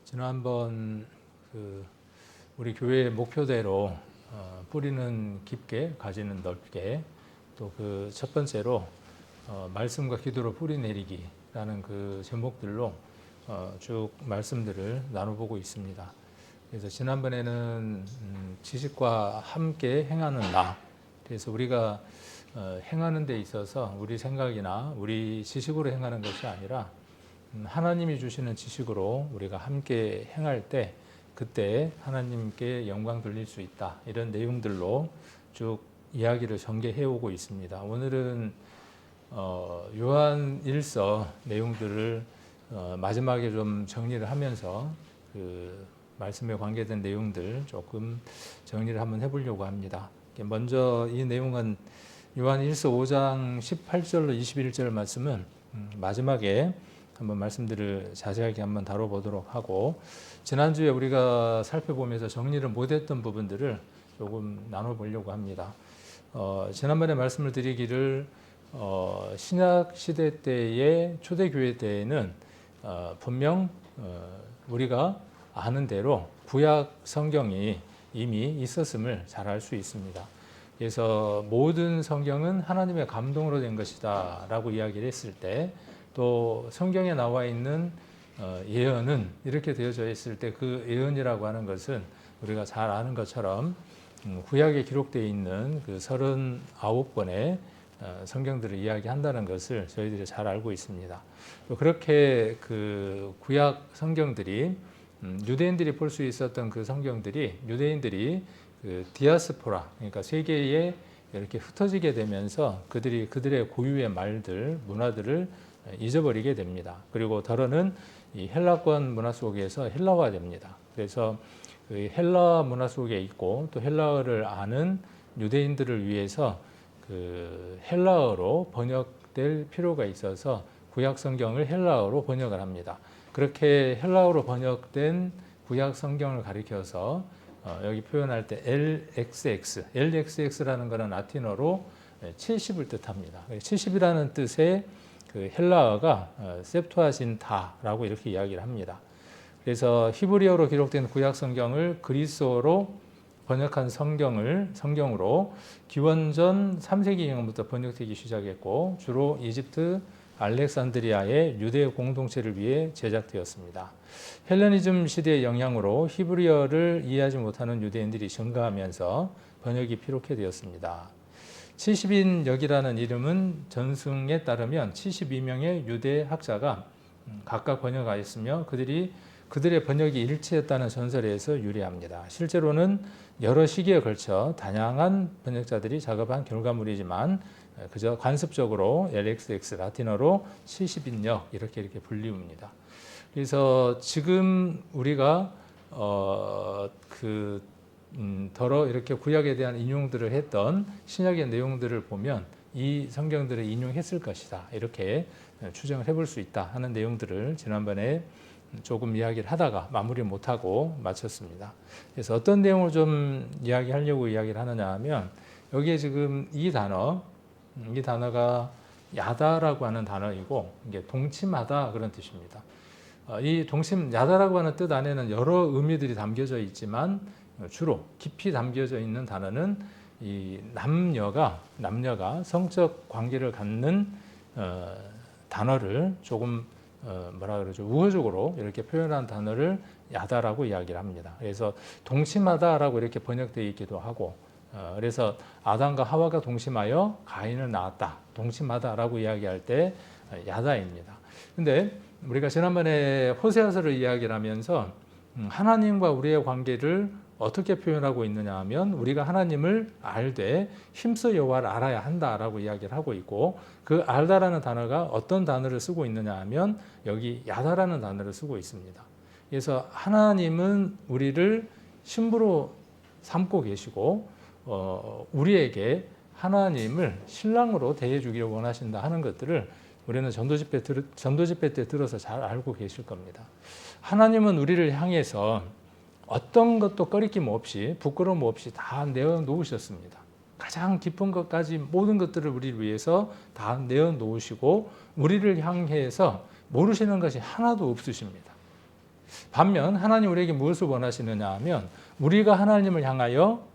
지난번 우리 교회의 목표대로 뿌리는 깊게 가지는 넓게 또 그 첫 번째로 말씀과 기도로 뿌리 내리기라는 그 제목들로 쭉 말씀들을 나눠보고 있습니다. 그래서 지난번에는 지식과 함께 행하는 나, 그래서 우리가 행하는 데 있어서 우리 생각이나 우리 지식으로 행하는 것이 아니라 하나님이 주시는 지식으로 우리가 함께 행할 때 그때 하나님께 영광 돌릴 수 있다, 이런 내용들로 쭉 이야기를 전개해 오고 있습니다. 오늘은 요한 1서 내용들을 마지막에 좀 정리를 하면서 그 말씀에 관계된 내용들 조금 정리를 한번 해보려고 합니다. 먼저 이 내용은 요한 1서 5장 18절로 21절 말씀은 마지막에 한번 말씀들을 자세하게 한번 다뤄보도록 하고, 지난주에 우리가 살펴보면서 정리를 못했던 부분들을 조금 나눠보려고 합니다. 지난번에 말씀을 드리기를 신약 시대 때의 초대교회 때에는 분명 우리가 아는 대로 구약 성경이 이미 있었음을 잘 알 수 있습니다. 그래서 모든 성경은 하나님의 감동으로 된 것이다 라고 이야기를 했을 때, 또 성경에 나와 있는 예언은 이렇게 되어져 있을 때 그 예언이라고 하는 것은 우리가 잘 아는 것처럼 구약에 기록되어 있는 그 39권의 성경들을 이야기한다는 것을 저희들이 잘 알고 있습니다. 또 그렇게 그 구약 성경들이 유대인들이 볼 수 있었던 그 성경들이 유대인들이 그 디아스포라, 그러니까 세계에 이렇게 흩어지게 되면서 그들의 고유의 말들, 문화들을 잊어버리게 됩니다. 그리고 더러는 이 헬라권 문화 속에서 헬라화됩니다. 그래서 그 헬라 문화 속에 있고 또 헬라어를 아는 유대인들을 위해서 그 헬라어로 번역될 필요가 있어서 구약 성경을 헬라어로 번역을 합니다. 그렇게 헬라어로 번역된 구약 성경을 가리켜서 여기 표현할 때 LXX라는 것은 라틴어로 70을 뜻합니다. 70이라는 뜻의 그 헬라어가 셉투아진타라고 이렇게 이야기를 합니다. 그래서 히브리어로 기록된 구약 성경을 그리스어로 번역한 성경으로 기원전 3세기경부터 번역되기 시작했고, 주로 이집트 알렉산드리아의 유대 공동체를 위해 제작되었습니다. 헬레니즘 시대의 영향으로 히브리어를 이해하지 못하는 유대인들이 증가하면서 번역이 필요하게 되었습니다. 70인역이라는 이름은 전승에 따르면 72명의 유대 학자가 각각 번역하였으며 그들의 번역이 일치했다는 전설에서 유래합니다. 실제로는 여러 시기에 걸쳐 다양한 번역자들이 작업한 결과물이지만 그저 관습적으로 LXX 라틴어로 70인역 이렇게 불리웁니다. 그래서 지금 우리가 더러 이렇게 구약에 대한 인용들을 했던 신약의 내용들을 보면 이 성경들을 인용했을 것이다, 이렇게 추정을 해볼 수 있다 하는 내용들을 지난번에 조금 이야기를 하다가 마무리 못하고 마쳤습니다. 그래서 어떤 내용을 좀 이야기하려고 이야기를 하느냐 하면, 여기에 지금 이 단어가 야다라고 하는 단어이고 이게 동침하다 그런 뜻입니다. 야다라고 하는 뜻 안에는 여러 의미들이 담겨져 있지만 주로 깊이 담겨져 있는 단어는 이 남녀가 성적 관계를 갖는 단어를 조금 우호적으로 이렇게 표현한 단어를 야다라고 이야기를 합니다. 그래서 동침하다라고 이렇게 번역되어 있기도 하고, 그래서 아담과 하와가 동침하여 가인을 낳았다, 동침하다라고 이야기할 때 야다입니다. 근데 우리가 지난번에 호세아서를 이야기를 하면서 하나님과 우리의 관계를 어떻게 표현하고 있느냐 하면, 우리가 하나님을 알되 힘써 여호와를 알아야 한다라고 이야기를 하고 있고, 그 알다라는 단어가 어떤 단어를 쓰고 있느냐 하면 여기 야다라는 단어를 쓰고 있습니다. 그래서 하나님은 우리를 신부로 삼고 계시고 우리에게 하나님을 신랑으로 대해주기를 원하신다 하는 것들을 우리는 전도집회 때 들어서 잘 알고 계실 겁니다. 하나님은 우리를 향해서 어떤 것도 꺼리낌 없이 부끄러움 없이 다 내어놓으셨습니다. 가장 깊은 것까지 모든 것들을 우리를 위해서 다 내어놓으시고 우리를 향해서 모르시는 것이 하나도 없으십니다. 반면 하나님 우리에게 무엇을 원하시느냐 하면 우리가 하나님을 향하여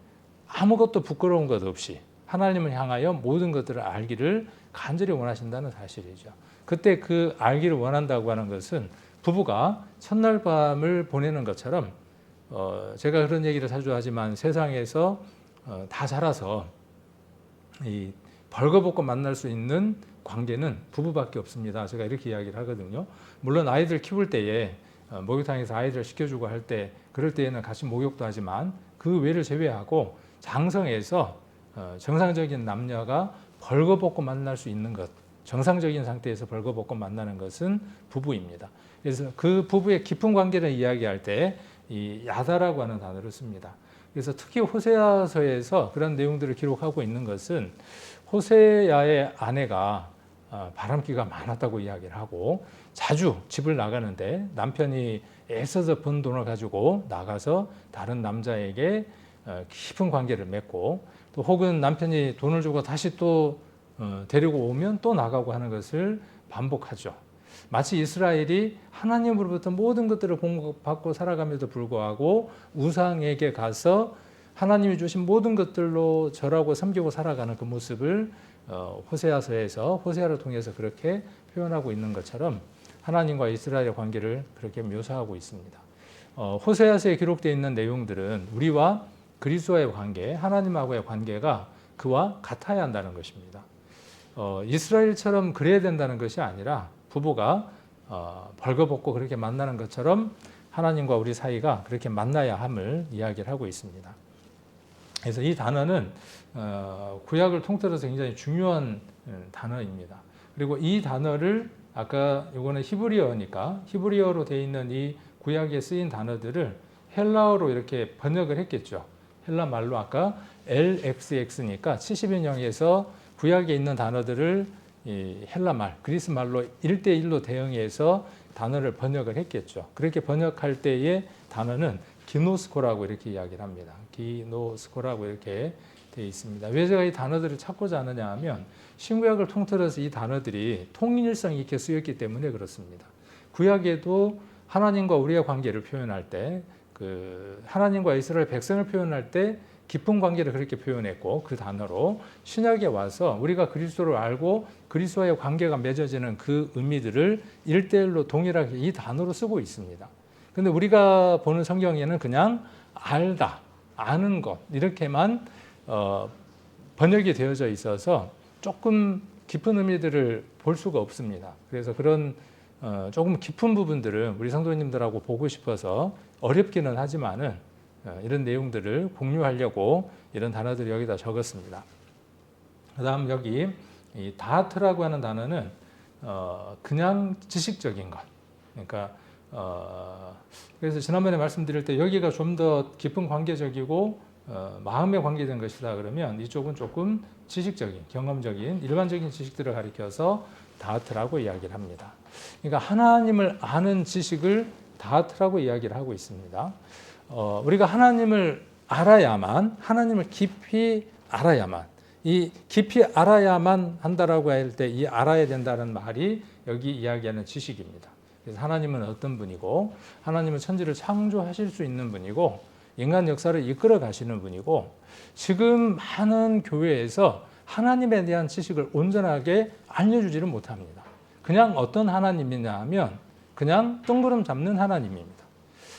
아무것도 부끄러운 것 없이 하나님을 향하여 모든 것들을 알기를 간절히 원하신다는 사실이죠. 그때 그 알기를 원한다고 하는 것은 부부가 첫날 밤을 보내는 것처럼 제가 그런 얘기를 자주 하지만 세상에서 다 자라서 이 벌거벗고 만날 수 있는 관계는 부부밖에 없습니다. 제가 이렇게 이야기를 하거든요. 물론 아이들 키울 때에 목욕탕에서 아이들 시켜주고 할 때 그럴 때에는 같이 목욕도 하지만 그 외를 제외하고 장성에서 정상적인 남녀가 벌거벗고 만날 수 있는 것, 정상적인 상태에서 벌거벗고 만나는 것은 부부입니다. 그래서 그 부부의 깊은 관계를 이야기할 때 이 야다라고 하는 단어를 씁니다. 그래서 특히 호세아서에서 그런 내용들을 기록하고 있는 것은 호세아의 아내가 바람기가 많았다고 이야기를 하고 자주 집을 나가는데 남편이 애써서 번 돈을 가지고 나가서 다른 남자에게 깊은 관계를 맺고 또 혹은 남편이 돈을 주고 다시 또 데리고 오면 또 나가고 하는 것을 반복하죠. 마치 이스라엘이 하나님으로부터 모든 것들을 공급받고 살아감에도 불구하고 우상에게 가서 하나님이 주신 모든 것들로 절하고 섬기고 살아가는 그 모습을 호세아서에서 호세아를 통해서 그렇게 표현하고 있는 것처럼 하나님과 이스라엘의 관계를 그렇게 묘사하고 있습니다. 호세아서에 기록되어 있는 내용들은 우리와 그리스도와의 관계, 하나님하고의 관계가 그와 같아야 한다는 것입니다. 이스라엘처럼 그래야 된다는 것이 아니라 부부가 벌거벗고 그렇게 만나는 것처럼 하나님과 우리 사이가 그렇게 만나야 함을 이야기를 하고 있습니다. 그래서 이 단어는 구약을 통틀어서 굉장히 중요한 단어입니다. 그리고 이 단어를 아까 이거는 히브리어니까 히브리어로 되어 있는 이 구약에 쓰인 단어들을 헬라어로 이렇게 번역을 했겠죠. 헬라 말로 아까 LXX니까 70인형에서 구약에 있는 단어들을 이 헬라 말, 그리스 말로 1대1로 대응해서 단어를 번역을 했겠죠. 그렇게 번역할 때의 단어는 기노스코라고 이렇게 이야기를 합니다. 기노스코라고 이렇게 되어 있습니다. 왜 제가 이 단어들을 찾고자 하느냐 하면 신구약을 통틀어서 이 단어들이 통일성 있게 쓰였기 때문에 그렇습니다. 구약에도 하나님과 우리의 관계를 표현할 때, 하나님과 이스라엘 백성을 표현할 때 깊은 관계를 그렇게 표현했고 그 단어로 신약에 와서 우리가 그리스도를 알고 그리스도와의 관계가 맺어지는 그 의미들을 1대1로 동일하게 이 단어로 쓰고 있습니다. 근데 우리가 보는 성경에는 그냥 알다, 아는 것 이렇게만 번역이 되어져 있어서 조금 깊은 의미들을 볼 수가 없습니다. 그래서 그런 조금 깊은 부분들을 우리 성도님들하고 보고 싶어서 어렵기는 하지만은 이런 내용들을 공유하려고 이런 단어들을 여기다 적었습니다. 그 다음 여기 이 다트라고 하는 단어는 그냥 지식적인 것. 그러니까 그래서 지난번에 말씀드릴 때 여기가 좀 더 깊은 관계적이고 마음에 관계된 것이다 그러면 이쪽은 조금 지식적인, 경험적인, 일반적인 지식들을 가리켜서 다트라고 이야기를 합니다. 그러니까 하나님을 아는 지식을 다트라고 이야기를 하고 있습니다. 우리가 하나님을 알아야만, 하나님을 깊이 알아야만, 이 깊이 알아야만 한다라고 할 때 이 알아야 된다는 말이 여기 이야기하는 지식입니다. 그래서 하나님은 어떤 분이고, 하나님은 천지를 창조하실 수 있는 분이고, 인간 역사를 이끌어 가시는 분이고, 지금 많은 교회에서 하나님에 대한 지식을 온전하게 알려주지를 못합니다. 그냥 어떤 하나님이냐 하면 그냥 뜬구름 잡는 하나님입니다.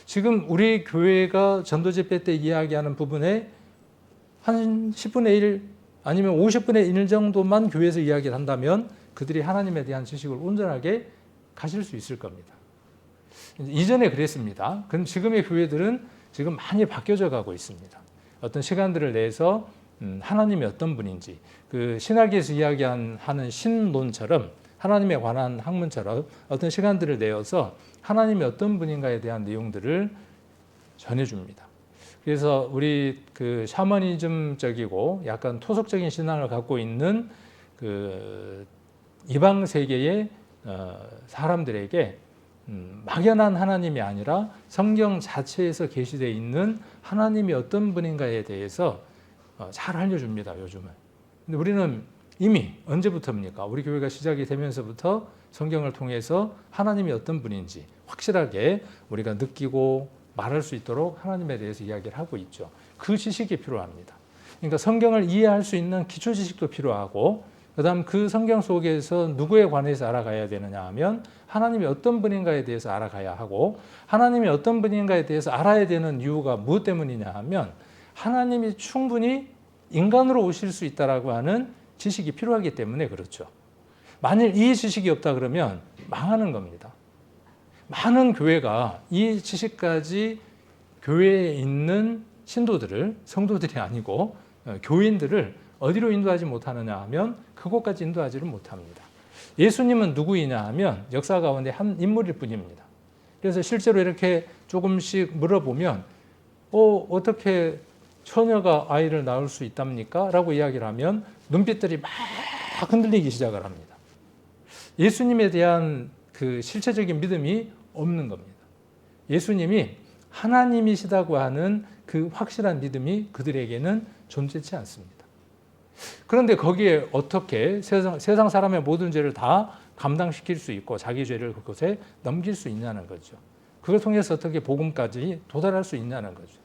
지금 우리 교회가 전도 집회 때 이야기하는 부분에 한 10분의 1 아니면 50분의 1 정도만 교회에서 이야기를 한다면 그들이 하나님에 대한 지식을 온전하게 가질 수 있을 겁니다. 이전에 그랬습니다. 그럼 지금의 교회들은 지금 많이 바뀌어져 가고 있습니다. 어떤 시간들을 내서 하나님이 어떤 분인지 그 신학에서 이야기하는 신론처럼 하나님에 관한 학문처럼 어떤 시간들을 내어서 하나님이 어떤 분인가에 대한 내용들을 전해줍니다. 그래서 우리 그 샤머니즘적이고 약간 토속적인 신앙을 갖고 있는 그 이방 세계의 사람들에게 막연한 하나님이 아니라 성경 자체에서 계시되어 있는 하나님이 어떤 분인가에 대해서 잘 알려줍니다. 요즘은. 근데 우리는 이미 언제부터입니까? 우리 교회가 시작이 되면서부터 성경을 통해서 하나님이 어떤 분인지 확실하게 우리가 느끼고 말할 수 있도록 하나님에 대해서 이야기를 하고 있죠. 그 지식이 필요합니다. 그러니까 성경을 이해할 수 있는 기초 지식도 필요하고, 그다음 그 성경 속에서 누구에 관해서 알아가야 되느냐 하면 하나님이 어떤 분인가에 대해서 알아가야 하고, 하나님이 어떤 분인가에 대해서 알아야 되는 이유가 무엇 때문이냐 하면 하나님이 충분히 인간으로 오실 수 있다라고 하는 지식이 필요하기 때문에 그렇죠. 만일 이 지식이 없다 그러면 망하는 겁니다. 많은 교회가 이 지식까지 교회에 있는 신도들을, 성도들이 아니고 교인들을 어디로 인도하지 못하느냐 하면 그곳까지 인도하지를 못합니다. 예수님은 누구이냐 하면 역사 가운데 한 인물일 뿐입니다. 그래서 실제로 이렇게 조금씩 물어보면 어떻게 처녀가 아이를 낳을 수 있답니까? 라고 이야기를 하면 눈빛들이 막 흔들리기 시작을 합니다. 예수님에 대한 그 실체적인 믿음이 없는 겁니다. 예수님이 하나님이시다고 하는 그 확실한 믿음이 그들에게는 존재치 않습니다. 그런데 거기에 어떻게 세상 사람의 모든 죄를 다 감당시킬 수 있고 자기 죄를 그곳에 넘길 수 있냐는 거죠. 그걸 통해서 어떻게 복음까지 도달할 수 있냐는 거죠.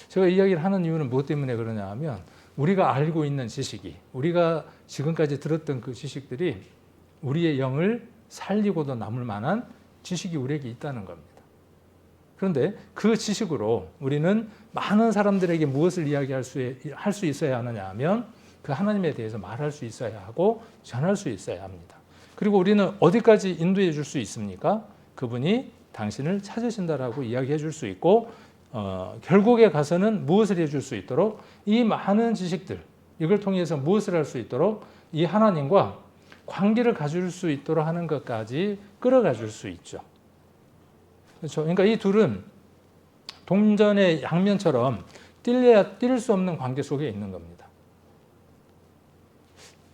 제가 이야기를 하는 이유는 무엇 때문에 그러냐 하면 우리가 알고 있는 지식이, 우리가 지금까지 들었던 그 지식들이 우리의 영을 살리고도 남을 만한 지식이 우리에게 있다는 겁니다. 그런데 그 지식으로 우리는 많은 사람들에게 무엇을 이야기할 수 있어야 하느냐 하면 그 하나님에 대해서 말할 수 있어야 하고 전할 수 있어야 합니다. 그리고 우리는 어디까지 인도해 줄 수 있습니까? 그분이 당신을 찾으신다라고 이야기해 줄 수 있고, 결국에 가서는 무엇을 해줄 수 있도록 이 많은 지식들, 이걸 통해서 무엇을 할 수 있도록 이 하나님과 관계를 가질 수 있도록 하는 것까지 끌어가 줄 수 있죠. 그렇죠? 그러니까 이 둘은 동전의 양면처럼 뛸래야 뛸 수 없는 관계 속에 있는 겁니다.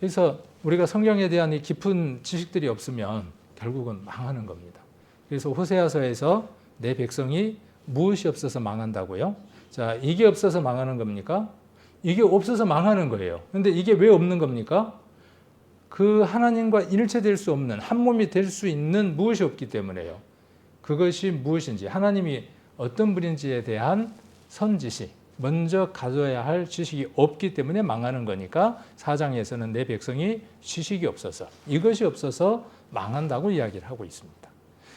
그래서 우리가 성경에 대한 이 깊은 지식들이 없으면 결국은 망하는 겁니다. 그래서 호세아서에서 내 백성이 무엇이 없어서 망한다고요? 자, 이게 없어서 망하는 겁니까? 이게 없어서 망하는 거예요. 그런데 이게 왜 없는 겁니까? 그 하나님과 일체될 수 없는, 한 몸이 될 수 있는 무엇이 없기 때문에요. 그것이 무엇인지, 하나님이 어떤 분인지에 대한 선지식, 먼저 가져야 할 지식이 없기 때문에 망하는 거니까 4장에서는 내 백성이 지식이 없어서, 이것이 없어서 망한다고 이야기를 하고 있습니다.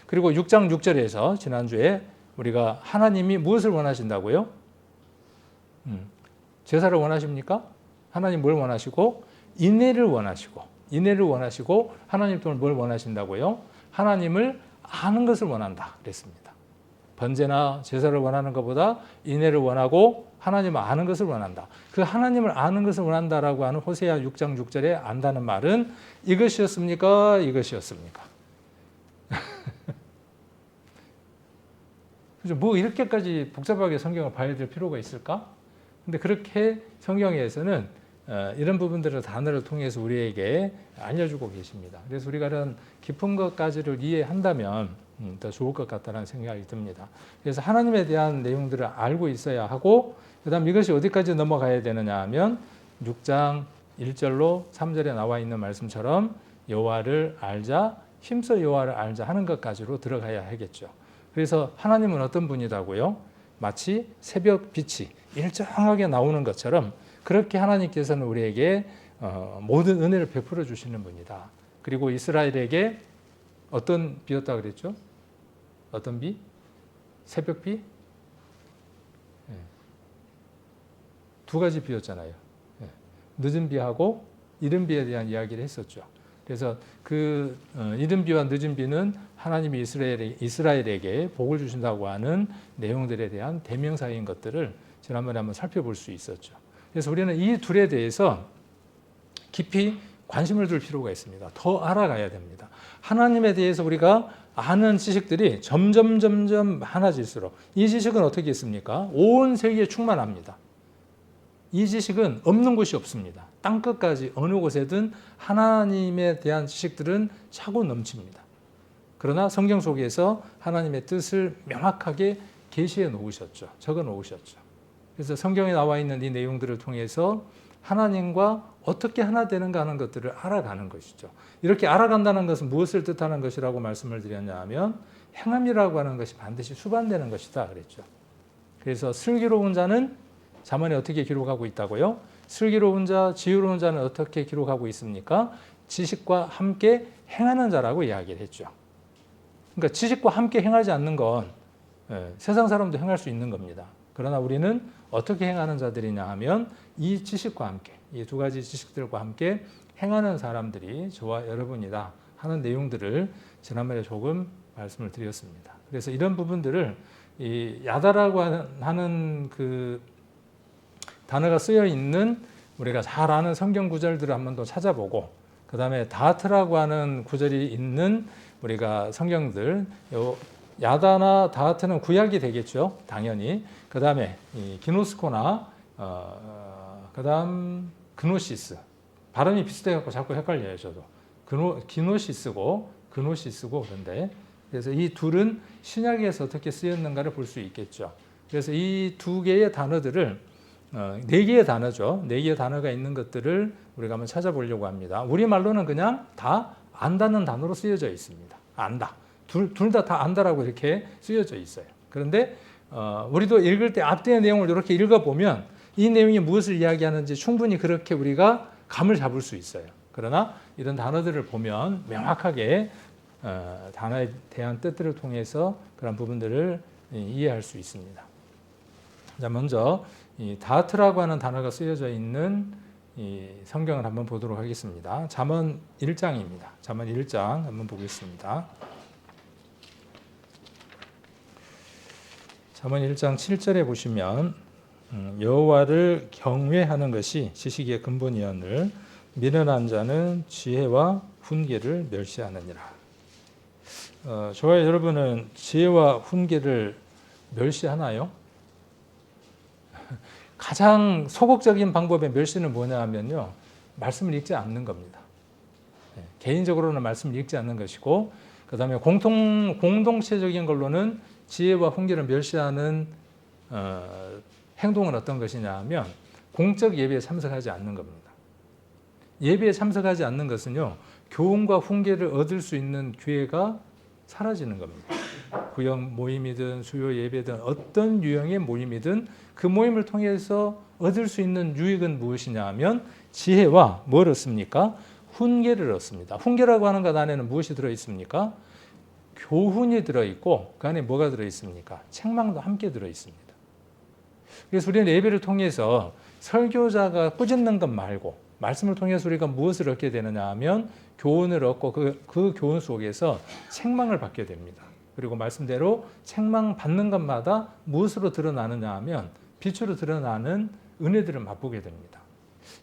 그리고 6장 6절에서 지난주에 우리가 하나님이 무엇을 원하신다고요? 제사를 원하십니까? 하나님 뭘 원하시고? 인내를 원하시고 하나님 또 뭘 원하신다고요? 하나님을 아는 것을 원한다 그랬습니다. 번제나 제사를 원하는 것보다 인내를 원하고 하나님을 아는 것을 원한다. 그 하나님을 아는 것을 원한다라고 하는 호세아 6장 6절에 안다는 말은 이것이었습니까? 이것이었습니까? 그죠? 뭐 이렇게까지 복잡하게 성경을 봐야 될 필요가 있을까? 근데 그렇게 성경에서는 이런 부분들을 단어를 통해서 우리에게 알려주고 계십니다. 그래서 우리가 이런 깊은 것까지를 이해한다면 더 좋을 것 같다는 생각이 듭니다. 그래서 하나님에 대한 내용들을 알고 있어야 하고, 그 다음 이것이 어디까지 넘어가야 되느냐 하면 6장 1절로 3절에 나와 있는 말씀처럼 여호와를 알자, 힘써 여호와를 알자 하는 것까지로 들어가야 하겠죠. 그래서 하나님은 어떤 분이라고요? 마치 새벽 빛이 일정하게 나오는 것처럼 그렇게 하나님께서는 우리에게 모든 은혜를 베풀어 주시는 분이다. 그리고 이스라엘에게 어떤 비였다 그랬죠? 어떤 비? 새벽 비? 네. 두 가지 비였잖아요. 네. 늦은 비하고 이른 비에 대한 이야기를 했었죠. 그래서 그 이른 비와 늦은 비는 하나님이 이스라엘에게 복을 주신다고 하는 내용들에 대한 대명사인 것들을 지난번에 한번 살펴볼 수 있었죠. 그래서 우리는 이 둘에 대해서 깊이 관심을 둘 필요가 있습니다. 더 알아가야 됩니다. 하나님에 대해서 우리가 아는 지식들이 점점 많아질수록, 이 지식은 어떻게 있습니까? 온 세계에 충만합니다. 이 지식은 없는 곳이 없습니다. 땅끝까지 어느 곳에든 하나님에 대한 지식들은 차고 넘칩니다. 그러나 성경 속에서 하나님의 뜻을 명확하게 계시해 놓으셨죠. 적어 놓으셨죠. 그래서 성경에 나와 있는 이 내용들을 통해서 하나님과 어떻게 하나 되는가 하는 것들을 알아가는 것이죠. 이렇게 알아간다는 것은 무엇을 뜻하는 것이라고 말씀을 드렸냐 하면 행함이라고 하는 것이 반드시 수반되는 것이다 그랬죠. 그래서 슬기로운 자는 잠언에 어떻게 기록하고 있다고요? 슬기로운 자, 지혜로운 자는 어떻게 기록하고 있습니까? 지식과 함께 행하는 자라고 이야기를 했죠. 그러니까 지식과 함께 행하지 않는 건 세상 사람도 행할 수 있는 겁니다. 그러나 우리는 어떻게 행하는 자들이냐 하면 이 지식과 함께, 이 두 가지 지식들과 함께 행하는 사람들이 저와 여러분이다 하는 내용들을 지난번에 조금 말씀을 드렸습니다. 그래서 이런 부분들을 이 야다라고 하는 그 단어가 쓰여 있는 우리가 잘 아는 성경 구절들을 한번 더 찾아보고, 그 다음에 다하트라고 하는 구절이 있는 우리가 성경들, 야다나 다하트는 구약이 되겠죠, 당연히. 그 다음에 기노스코나 그 다음 그노시스, 발음이 비슷해갖고 자꾸 헷갈려요 저도. 기노시스고 그노시스고. 그런데 그래서 이 둘은 신약에서 어떻게 쓰였는가를 볼 수 있겠죠. 그래서 이 두 개의 단어들을 네 개의 단어죠. 네 개의 단어가 있는 것들을 우리가 한번 찾아보려고 합니다. 우리말로는 그냥 다 안다는 단어로 쓰여져 있습니다. 안다. 둘 다 안다라고 이렇게 쓰여져 있어요. 그런데 우리도 읽을 때 앞뒤의 내용을 이렇게 읽어보면 이 내용이 무엇을 이야기하는지 충분히 그렇게 우리가 감을 잡을 수 있어요. 그러나 이런 단어들을 보면 명확하게 단어에 대한 뜻들을 통해서 그런 부분들을 이해할 수 있습니다. 자, 먼저 이 다하트라고 하는 단어가 쓰여져 있는 이 성경을 한번 보도록 하겠습니다. 잠언 1장입니다. 잠언 1장 한번 보겠습니다. 잠언 1장 7절에 보시면 여호와를 경외하는 것이 지식의 근본이오늘 미련한 자는 지혜와 훈계를 멸시하느니라. 저와 여러분은 지혜와 훈계를 멸시하나요? 가장 소극적인 방법의 멸시는 뭐냐 하면요, 말씀을 읽지 않는 겁니다. 개인적으로는 말씀을 읽지 않는 것이고, 그 다음에 공동체적인 걸로는 지혜와 훈계를 멸시하는 행동은 어떤 것이냐 하면 공적 예배에 참석하지 않는 겁니다. 예배에 참석하지 않는 것은요, 교훈과 훈계를 얻을 수 있는 기회가 사라지는 겁니다. 구역 모임이든 수요 예배든 어떤 유형의 모임이든 그 모임을 통해서 얻을 수 있는 유익은 무엇이냐 하면 지혜와 뭘 얻습니까? 훈계를 얻습니다. 훈계라고 하는 것 안에는 무엇이 들어있습니까? 교훈이 들어있고 그 안에 뭐가 들어있습니까? 책망도 함께 들어있습니다. 그래서 우리는 예배를 통해서 설교자가 꾸짖는 것 말고 말씀을 통해서 우리가 무엇을 얻게 되느냐 하면 교훈을 얻고 그 교훈 속에서 책망을 받게 됩니다. 그리고 말씀대로 책망 받는 것마다 무엇으로 드러나느냐 하면 빛으로 드러나는 은혜들을 맛보게 됩니다.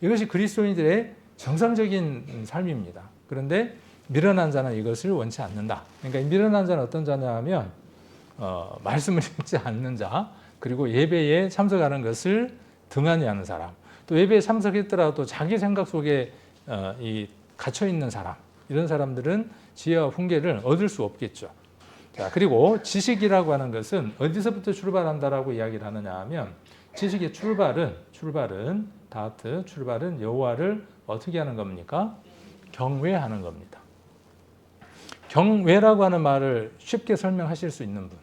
이것이 그리스도인들의 정상적인 삶입니다. 그런데 미련한 자는 이것을 원치 않는다. 그러니까 이 미련한 자는 어떤 자냐 하면 말씀을 읽지 않는 자, 그리고 예배에 참석하는 것을 등한히 하는 사람, 또 예배에 참석했더라도 자기 생각 속에 갇혀 있는 사람, 이런 사람들은 지혜와 훈계를 얻을 수 없겠죠. 자, 그리고 지식이라고 하는 것은 어디서부터 출발한다라고 이야기를 하느냐 하면 지식의 출발은 다하트, 출발은 여호와를 어떻게 하는 겁니까? 경외하는 겁니다. 경외라고 하는 말을 쉽게 설명하실 수 있는 분.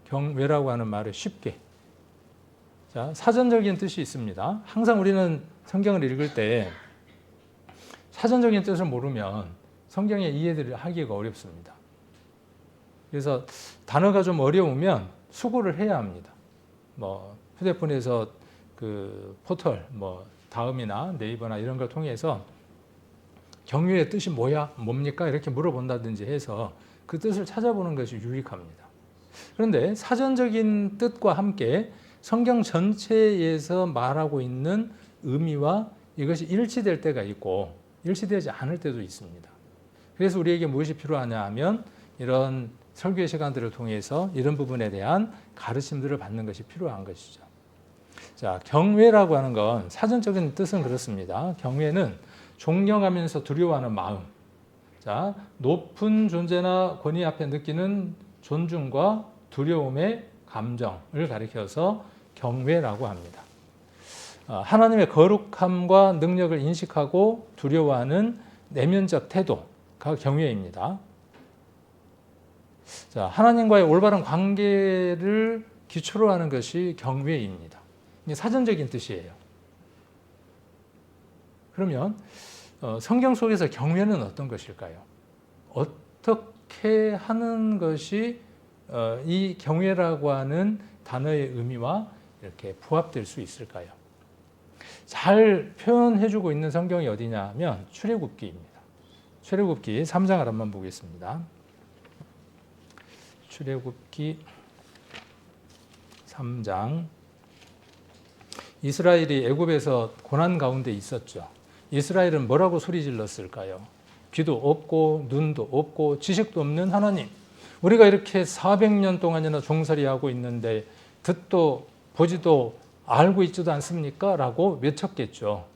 경외라고 하는 말을 쉽게. 자, 사전적인 뜻이 있습니다. 항상 우리는 성경을 읽을 때 사전적인 뜻을 모르면 성경의 이해를 하기가 어렵습니다. 그래서 단어가 좀 어려우면 수고를 해야 합니다. 휴대폰에서 그 포털, 다음이나 네이버나 이런 걸 통해서 경외의 뜻이 뭡니까? 이렇게 물어본다든지 해서 그 뜻을 찾아보는 것이 유익합니다. 그런데 사전적인 뜻과 함께 성경 전체에서 말하고 있는 의미와 이것이 일치될 때가 있고 일치되지 않을 때도 있습니다. 그래서 우리에게 무엇이 필요하냐 하면 이런 설교의 시간들을 통해서 이런 부분에 대한 가르침들을 받는 것이 필요한 것이죠. 자, 경외라고 하는 건 사전적인 뜻은 그렇습니다. 경외는 존경하면서 두려워하는 마음. 자, 높은 존재나 권위 앞에 느끼는 존중과 두려움의 감정을 가리켜서 경외라고 합니다. 하나님의 거룩함과 능력을 인식하고 두려워하는 내면적 태도가 경외입니다. 자, 하나님과의 올바른 관계를 기초로 하는 것이 경외입니다. 이게 사전적인 뜻이에요. 그러면 성경 속에서 경외는 어떤 것일까요? 어떻게 하는 것이 이 경외라고 하는 단어의 의미와 이렇게 부합될 수 있을까요? 잘 표현해주고 있는 성경이 어디냐 하면 출애굽기입니다. 출애굽기 3장을 한번 보겠습니다. 출애굽기 3장. 이스라엘이 애굽에서 고난 가운데 있었죠. 이스라엘은 뭐라고 소리 질렀을까요? 귀도 없고 눈도 없고 지식도 없는 하나님, 우리가 이렇게 400년 동안이나 종살이하고 있는데 듣도 보지도 알고 있지도 않습니까? 라고 외쳤겠죠.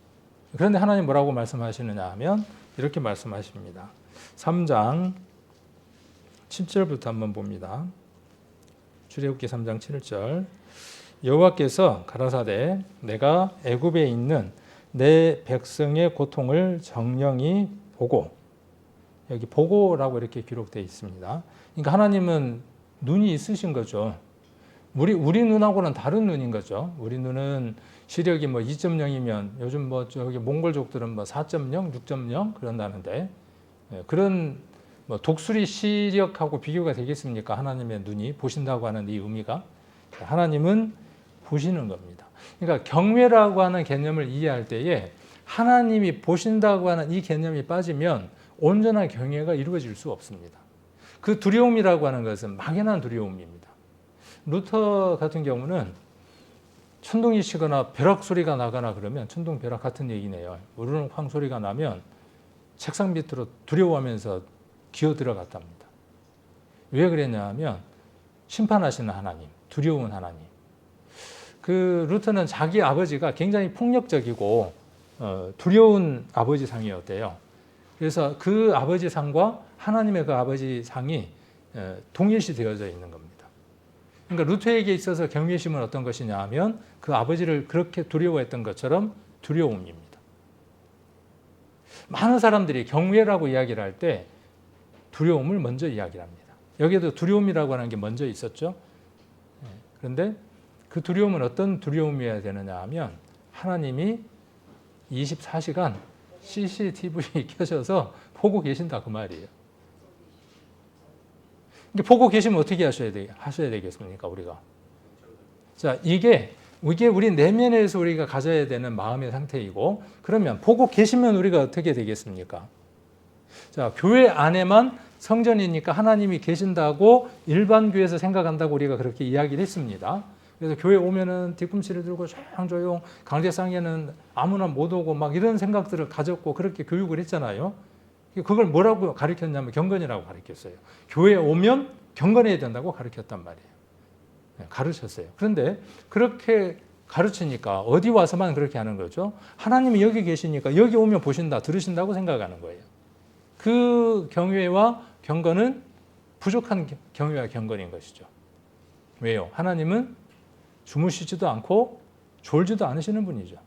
그런데 하나님 뭐라고 말씀하시느냐 하면 이렇게 말씀하십니다. 3장 7절부터 한번 봅니다. 출애굽기 3장 7절. 여호와께서 가라사대 내가 애굽에 있는 내 백성의 고통을 정령이 보고, 여기 보고라고 이렇게 기록되어 있습니다. 그러니까 하나님은 눈이 있으신 거죠. 우리 눈하고는 다른 눈인 거죠. 우리 눈은 시력이 뭐 2.0이면 요즘 뭐 저기 몽골족들은 뭐 4.0, 6.0 그런다는데, 그런 뭐 독수리 시력하고 비교가 되겠습니까? 하나님의 눈이 보신다고 하는 이 의미가. 하나님은 보시는 겁니다. 그러니까 경외라고 하는 개념을 이해할 때에 하나님이 보신다고 하는 이 개념이 빠지면 온전한 경외가 이루어질 수 없습니다. 그 두려움이라고 하는 것은 막연한 두려움입니다. 루터 같은 경우는 천둥이 치거나 벼락 소리가 나거나 그러면, 천둥 벼락 같은 얘기네요. 우르릉 황 소리가 나면 책상 밑으로 두려워하면서 기어 들어갔답니다. 왜 그랬냐 하면 심판하시는 하나님, 두려운 하나님. 그 루터는 자기 아버지가 굉장히 폭력적이고 두려운 아버지 상이었대요. 그래서 그 아버지 상과 하나님의 그 아버지 상이 동일시 되어져 있는 겁니다. 그러니까 루터에게 있어서 경외심은 어떤 것이냐 하면 그 아버지를 그렇게 두려워했던 것처럼 두려움입니다. 많은 사람들이 경외라고 이야기를 할 때 두려움을 먼저 이야기를 합니다. 여기에도 두려움이라고 하는 게 먼저 있었죠. 그런데 그 두려움은 어떤 두려움이어야 되느냐 하면 하나님이 24시간 CCTV 켜셔서 보고 계신다 그 말이에요. 보고 계시면 어떻게 하셔야 되겠습니까, 우리가? 자, 이게 우리 내면에서 우리가 가져야 되는 마음의 상태이고, 그러면 보고 계시면 우리가 어떻게 되겠습니까? 자, 교회 안에만 성전이니까 하나님이 계신다고 일반 교회에서 생각한다고 우리가 그렇게 이야기를 했습니다. 그래서 교회 오면은 뒤꿈치를 들고 조용조용, 강제상에는 아무나 못 오고 막 이런 생각들을 가졌고 그렇게 교육을 했잖아요. 그걸 뭐라고 가르쳤냐면 경건이라고 가르쳤어요. 교회에 오면 경건해야 된다고 가르쳤단 말이에요. 가르쳤어요. 그런데 그렇게 가르치니까 어디 와서만 그렇게 하는 거죠? 하나님이 여기 계시니까 여기 오면 보신다, 들으신다고 생각하는 거예요. 그 경외와 경건은 부족한 경외와 경건인 것이죠. 왜요? 하나님은 주무시지도 않고 졸지도 않으시는 분이죠.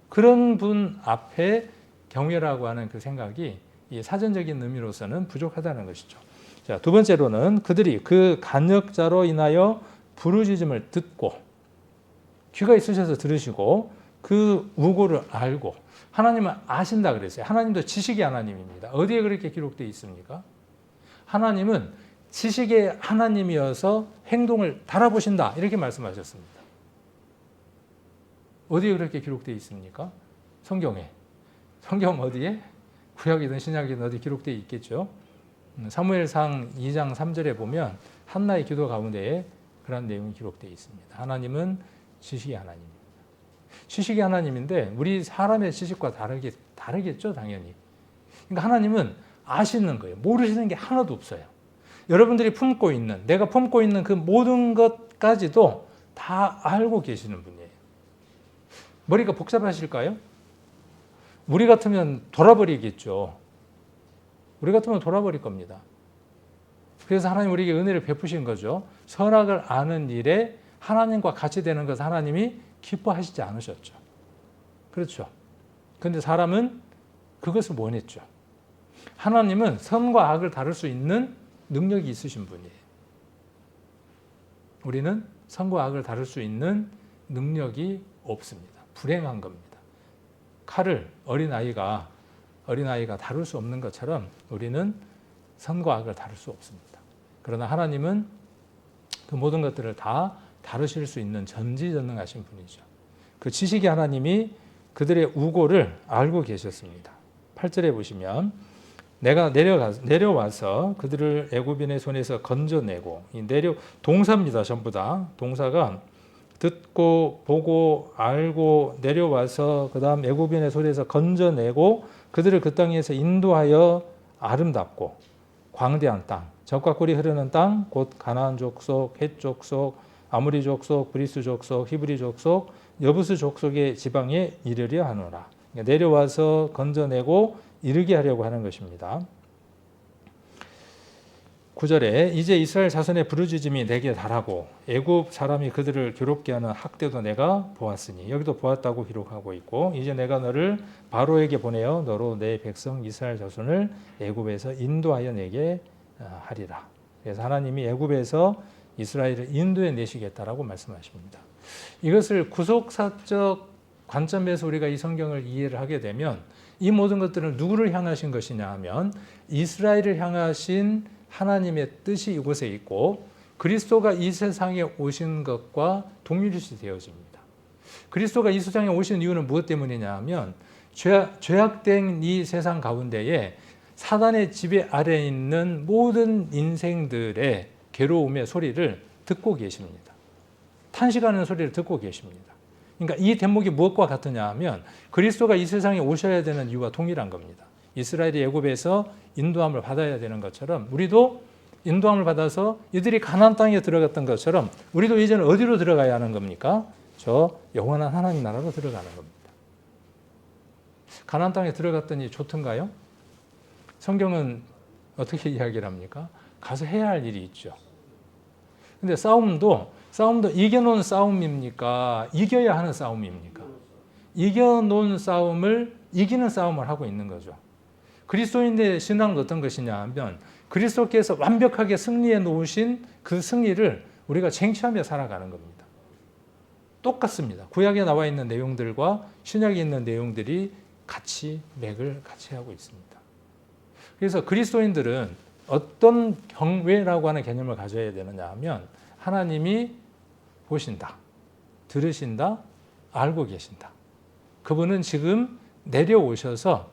그런 분 앞에 경외라고 하는 그 생각이 이 사전적인 의미로서는 부족하다는 것이죠. 자, 두 번째로는 그들이 그 간역자로 인하여 부르짖음을 듣고, 귀가 있으셔서 들으시고 그 우고를 알고, 하나님은 아신다 그랬어요. 하나님도 지식의 하나님입니다. 어디에 그렇게 기록되어 있습니까? 하나님은 지식의 하나님이어서 행동을 달아보신다 이렇게 말씀하셨습니다. 어디에 그렇게 기록되어 있습니까? 성경에. 성경 어디에? 구약이든 신약이든 어디 기록되어 있겠죠. 사무엘상 2장 3절에 보면 한나의 기도 가운데에 그런 내용이 기록되어 있습니다. 하나님은 지식의 하나님입니다. 지식의 하나님인데 우리 사람의 지식과 다르겠죠, 당연히. 그러니까 하나님은 아시는 거예요. 모르시는 게 하나도 없어요. 여러분들이 품고 있는, 내가 품고 있는 그 모든 것까지도 다 알고 계시는 분이에요. 머리가 복잡하실까요? 우리 같으면 돌아버리겠죠. 우리 같으면 돌아버릴 겁니다. 그래서 하나님 우리에게 은혜를 베푸신 거죠. 선악을 아는 일에 하나님과 같이 되는 것을 하나님이 기뻐하시지 않으셨죠. 그렇죠. 그런데 사람은 그것을 원했죠. 하나님은 선과 악을 다룰 수 있는 능력이 있으신 분이에요. 우리는 선과 악을 다룰 수 있는 능력이 없습니다. 불행한 겁니다. 칼을 어린아이가 다룰 수 없는 것처럼 우리는 선과 악을 다룰 수 없습니다. 그러나 하나님은 그 모든 것들을 다 다루실 수 있는 전지전능하신 분이죠. 그 지식의 하나님이 그들의 우고를 알고 계셨습니다. 8절에 보시면 내가 내려와서 그들을 애굽인의 손에서 건져내고, 동사입니다. 전부 다 동사가 듣고 보고 알고 내려와서 그 다음 애굽인의 손에서 건져내고 그들을 그 땅에서 인도하여 아름답고 광대한 땅, 젖과 꿀이 흐르는 땅, 곧 가나안 족속, 헷 족속, 아모리 족속, 브리스 족속, 히브리 족속, 여부스 족속의 지방에 이르려 하노라. 내려와서 건져내고 이르게 하려고 하는 것입니다. 9절에 이제 이스라엘 자손의 부르짖음이 내게 달하고 애굽 사람이 그들을 괴롭게 하는 학대도 내가 보았으니, 여기도 보았다고 기록하고 있고, 이제 내가 너를 바로에게 보내어 너로 내 백성 이스라엘 자손을 애굽에서 인도하여 내게 하리라. 그래서 하나님이 애굽에서 이스라엘을 인도해 내시겠다라고 말씀하십니다. 이것을 구속사적 관점에서 우리가 이 성경을 이해를 하게 되면 이 모든 것들은 누구를 향하신 것이냐 하면 이스라엘을 향하신 하나님의 뜻이 이곳에 있고 그리스도가 이 세상에 오신 것과 동일시 되어집니다. 그리스도가 이 세상에 오신 이유는 무엇 때문이냐 하면 죄악된 이 세상 가운데에 사단의 지배 아래에 있는 모든 인생들의 괴로움의 소리를 듣고 계십니다. 탄식하는 소리를 듣고 계십니다. 그러니까 이 대목이 무엇과 같으냐 하면 그리스도가 이 세상에 오셔야 되는 이유와 동일한 겁니다. 이스라엘이 애굽에서 인도함을 받아야 되는 것처럼 우리도 인도함을 받아서 이들이 가나안 땅에 들어갔던 것처럼 우리도 이제는 어디로 들어가야 하는 겁니까? 저 영원한 하나님 나라로 들어가는 겁니다. 가나안 땅에 들어갔더니 좋던가요? 성경은 어떻게 이야기를 합니까? 가서 해야 할 일이 있죠. 근데 싸움도 이겨놓은 싸움입니까? 이겨야 하는 싸움입니까? 이겨놓은 싸움을 이기는 싸움을 하고 있는 거죠. 그리스도인의 신앙은 어떤 것이냐 하면 그리스도께서 완벽하게 승리해 놓으신 그 승리를 우리가 쟁취하며 살아가는 겁니다. 똑같습니다. 구약에 나와 있는 내용들과 신약에 있는 내용들이 맥을 같이 하고 있습니다. 그래서 그리스도인들은 어떤 경외라고 하는 개념을 가져야 되느냐 하면 하나님이 보신다, 들으신다, 알고 계신다. 그분은 지금 내려오셔서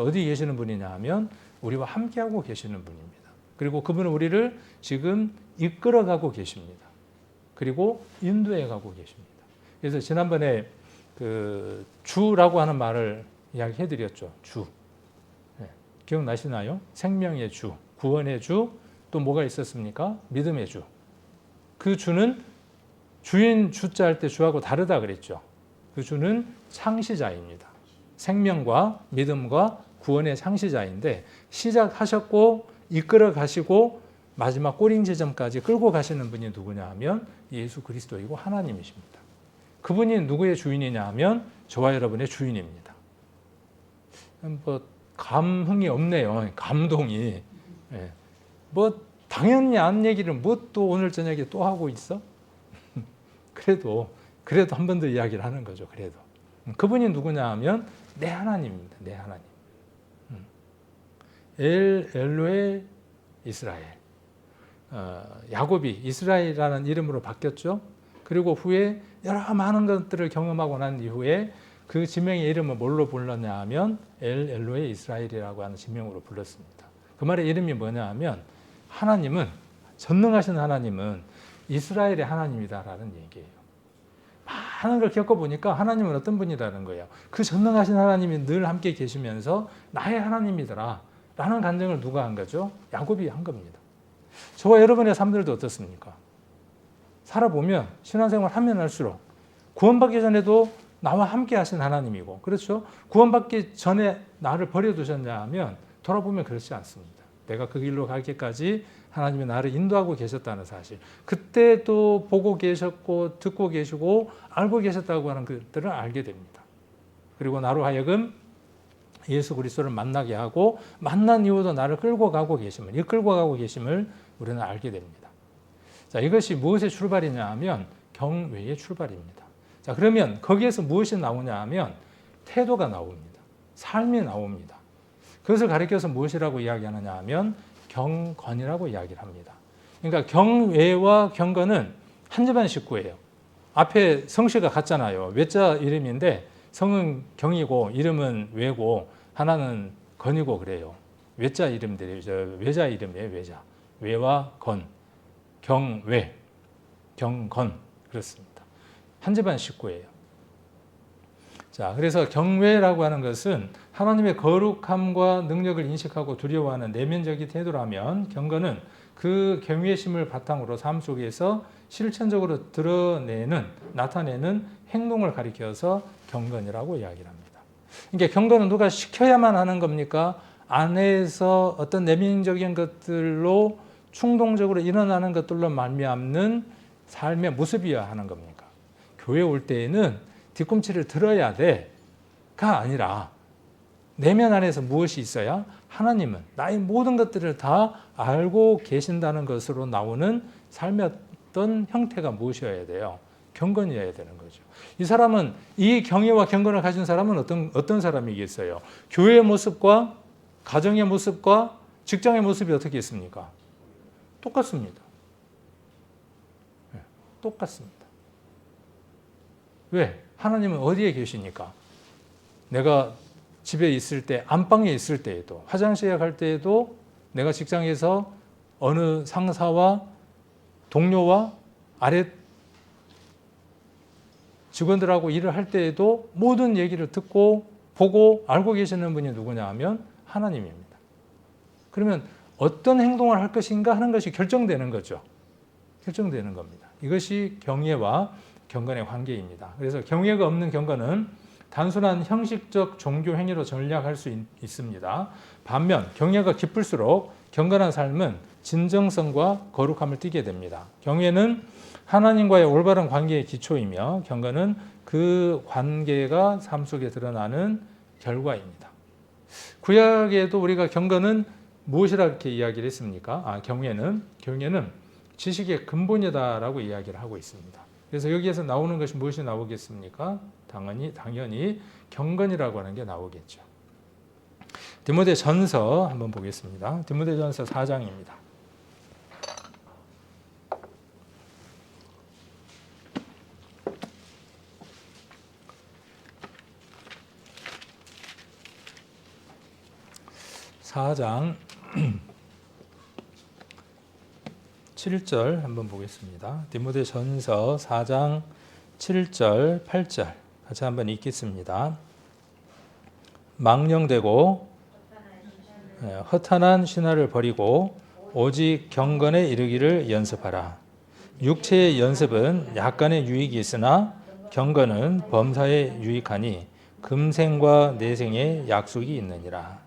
어디 계시는 분이냐 하면 우리와 함께하고 계시는 분입니다. 그리고 그분은 우리를 지금 이끌어가고 계십니다. 그리고 인도해가고 계십니다. 그래서 지난번에 그 주라고 하는 말을 이야기해드렸죠. 주. 네. 기억나시나요? 생명의 주, 구원의 주, 또 뭐가 있었습니까? 믿음의 주. 그 주는 주인 주자 할 때 주하고 다르다 그랬죠. 그 주는 창시자입니다. 생명과 믿음과 구원의 창시자인데 시작하셨고 이끌어 가시고 마지막 꼬링 지점까지 끌고 가시는 분이 누구냐 하면 예수 그리스도이고 하나님이십니다. 그분이 누구의 주인이냐 하면 저와 여러분의 주인입니다. 뭐 감흥이 없네요. 감동이. 뭐 당연히 안 얘기를 뭐 또 오늘 저녁에 또 하고 있어? 그래도 한 번 더 이야기를 하는 거죠. 그래도 그분이 누구냐 하면 내 하나님입니다. 내 하나님. 엘로의 이스라엘. 야곱이 이스라엘이라는 이름으로 바뀌었죠. 그리고 후에 여러 많은 것들을 경험하고 난 이후에 그 지명의 이름을 뭘로 불렀냐 하면 엘로의 이스라엘이라고 하는 지명으로 불렀습니다. 그 말의 이름이 뭐냐 하면 하나님은, 전능하신 하나님은 이스라엘의 하나님이다라는 얘기예요. 많은 걸 겪어보니까 하나님은 어떤 분이라는 거예요. 그 전능하신 하나님이 늘 함께 계시면서 나의 하나님이더라 라는 간증을 누가 한 거죠? 야곱이 한 겁니다. 저와 여러분의 삶들도 어떻습니까? 살아보면 신앙생활 하면 할수록 구원받기 전에도 나와 함께 하신 하나님이고, 그렇죠? 구원받기 전에 나를 버려두셨냐 하면 돌아보면 그렇지 않습니다. 내가 그 길로 가기까지 하나님이 나를 인도하고 계셨다는 사실. 그때도 보고 계셨고 듣고 계시고 알고 계셨다고 하는 것들을 알게 됩니다. 그리고 나로 하여금 예수 그리스도를 만나게 하고 만난 이후도 나를 끌고 가고 계심을, 이끌고 가고 계심을 우리는 알게 됩니다. 자, 이것이 무엇의 출발이냐 하면 경외의 출발입니다. 자, 그러면 거기에서 무엇이 나오냐 하면 태도가 나옵니다. 삶이 나옵니다. 그것을 가리켜서 무엇이라고 이야기하느냐 하면 경건이라고 이야기를 합니다. 그러니까 경외와 경건은 한 집안 식구예요. 앞에 성씨가 같잖아요. 외자 이름인데 성은 경이고 이름은 외고 하나는 건이고 그래요. 외자 이름들이 외자 이름이에요. 외자. 외와 건. 경외. 경건. 그렇습니다. 한 집안 식구예요. 자, 그래서 경외라고 하는 것은 하나님의 거룩함과 능력을 인식하고 두려워하는 내면적인 태도라면 경건은 그 경외심을 바탕으로 삶 속에서 실천적으로 나타내는 행동을 가리켜서 경건이라고 이야기를 합니다. 그러니까 경건은 누가 시켜야만 하는 겁니까? 안에서 어떤 내면적인 것들로 충동적으로 일어나는 것들로 말미암는 삶의 모습이어야 하는 겁니까? 교회 올 때에는 뒤꿈치를 들어야 돼가 아니라 내면 안에서 무엇이 있어야 하나님은 나의 모든 것들을 다 알고 계신다는 것으로 나오는 삶의 어떤 형태가 무엇이어야 돼요? 경건이어야 되는 거죠. 이 사람은 이 경외와 경건을 가진 사람은 어떤 사람이겠어요? 교회의 모습과 가정의 모습과 직장의 모습이 어떻게 있습니까? 똑같습니다. 네, 똑같습니다. 왜? 하나님은 어디에 계시니까? 내가 집에 있을 때, 안방에 있을 때에도, 화장실에 갈 때에도, 내가 직장에서 어느 상사와 동료와 아래 직원들하고 일을 할 때에도 모든 얘기를 듣고 보고 알고 계시는 분이 누구냐 하면 하나님입니다. 그러면 어떤 행동을 할 것인가 하는 것이 결정되는 거죠. 결정되는 겁니다. 이것이 경외와 경건의 관계입니다. 그래서 경외가 없는 경건은 단순한 형식적 종교 행위로 전략할 수 있습니다. 반면 경외가 깊을수록 경건한 삶은 진정성과 거룩함을 띠게 됩니다. 경외는 하나님과의 올바른 관계의 기초이며 경건은 그 관계가 삶 속에 드러나는 결과입니다. 구약에도 우리가 경건은 무엇이라고 이렇게 이야기를 했습니까? 경외는 지식의 근본이다라고 이야기를 하고 있습니다. 그래서 여기에서 나오는 것이 무엇이 나오겠습니까? 당연히 경건이라고 하는 게 나오겠죠. 디모데전서 한번 보겠습니다. 디모데전서 4장입니다. (4장) 7절 한번 보겠습니다. 디모데전서 4장 7절, 8절 같이 한번 읽겠습니다. 망령되고 허탄한 신화를 버리고 오직 경건에 이르기를 연습하라. 육체의 연습은 약간의 유익이 있으나 경건은 범사에 유익하니 금생과 내생에 약속이 있느니라.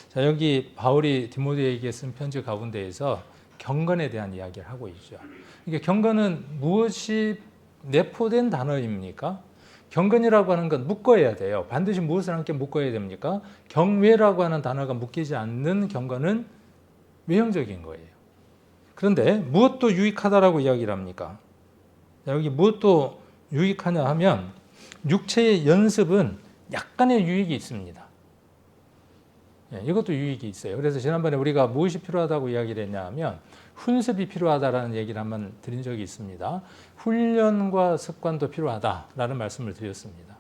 자, 여기 바울이 디모데에게 쓴 편지 가운데에서 경건에 대한 이야기를 하고 있죠. 그러니까 경건은 무엇이 내포된 단어입니까? 경건이라고 하는 건 묶어야 돼요. 반드시 무엇을 함께 묶어야 됩니까? 경외라고 하는 단어가 묶이지 않는 경건은 외형적인 거예요. 그런데 무엇도 유익하다라고 이야기를 합니까? 여기 무엇도 유익하냐 하면 육체의 연습은 약간의 유익이 있습니다. 이것도 유익이 있어요. 그래서 지난번에 우리가 무엇이 필요하다고 이야기를 했냐 하면 훈습이 필요하다라는 얘기를 한번 드린 적이 있습니다. 훈련과 습관도 필요하다라는 말씀을 드렸습니다.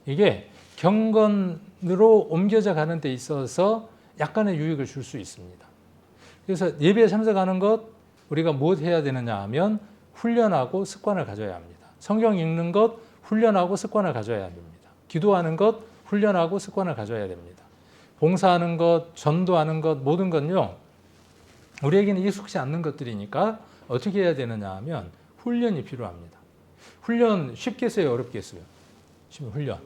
이게 경건으로 옮겨져 가는 데 있어서 약간의 유익을 줄 수 있습니다. 그래서 예배에 참석하는 것 우리가 무엇 해야 되느냐 하면 훈련하고 습관을 가져야 합니다. 성경 읽는 것 훈련하고 습관을 가져야 됩니다. 기도하는 것 훈련하고 습관을 가져야 됩니다. 봉사하는 것, 전도하는 것 모든 건요. 우리에게는 익숙치 않는 것들이니까 어떻게 해야 되느냐 하면 훈련이 필요합니다. 훈련 쉽게 써요, 어렵게 써요? 훈련.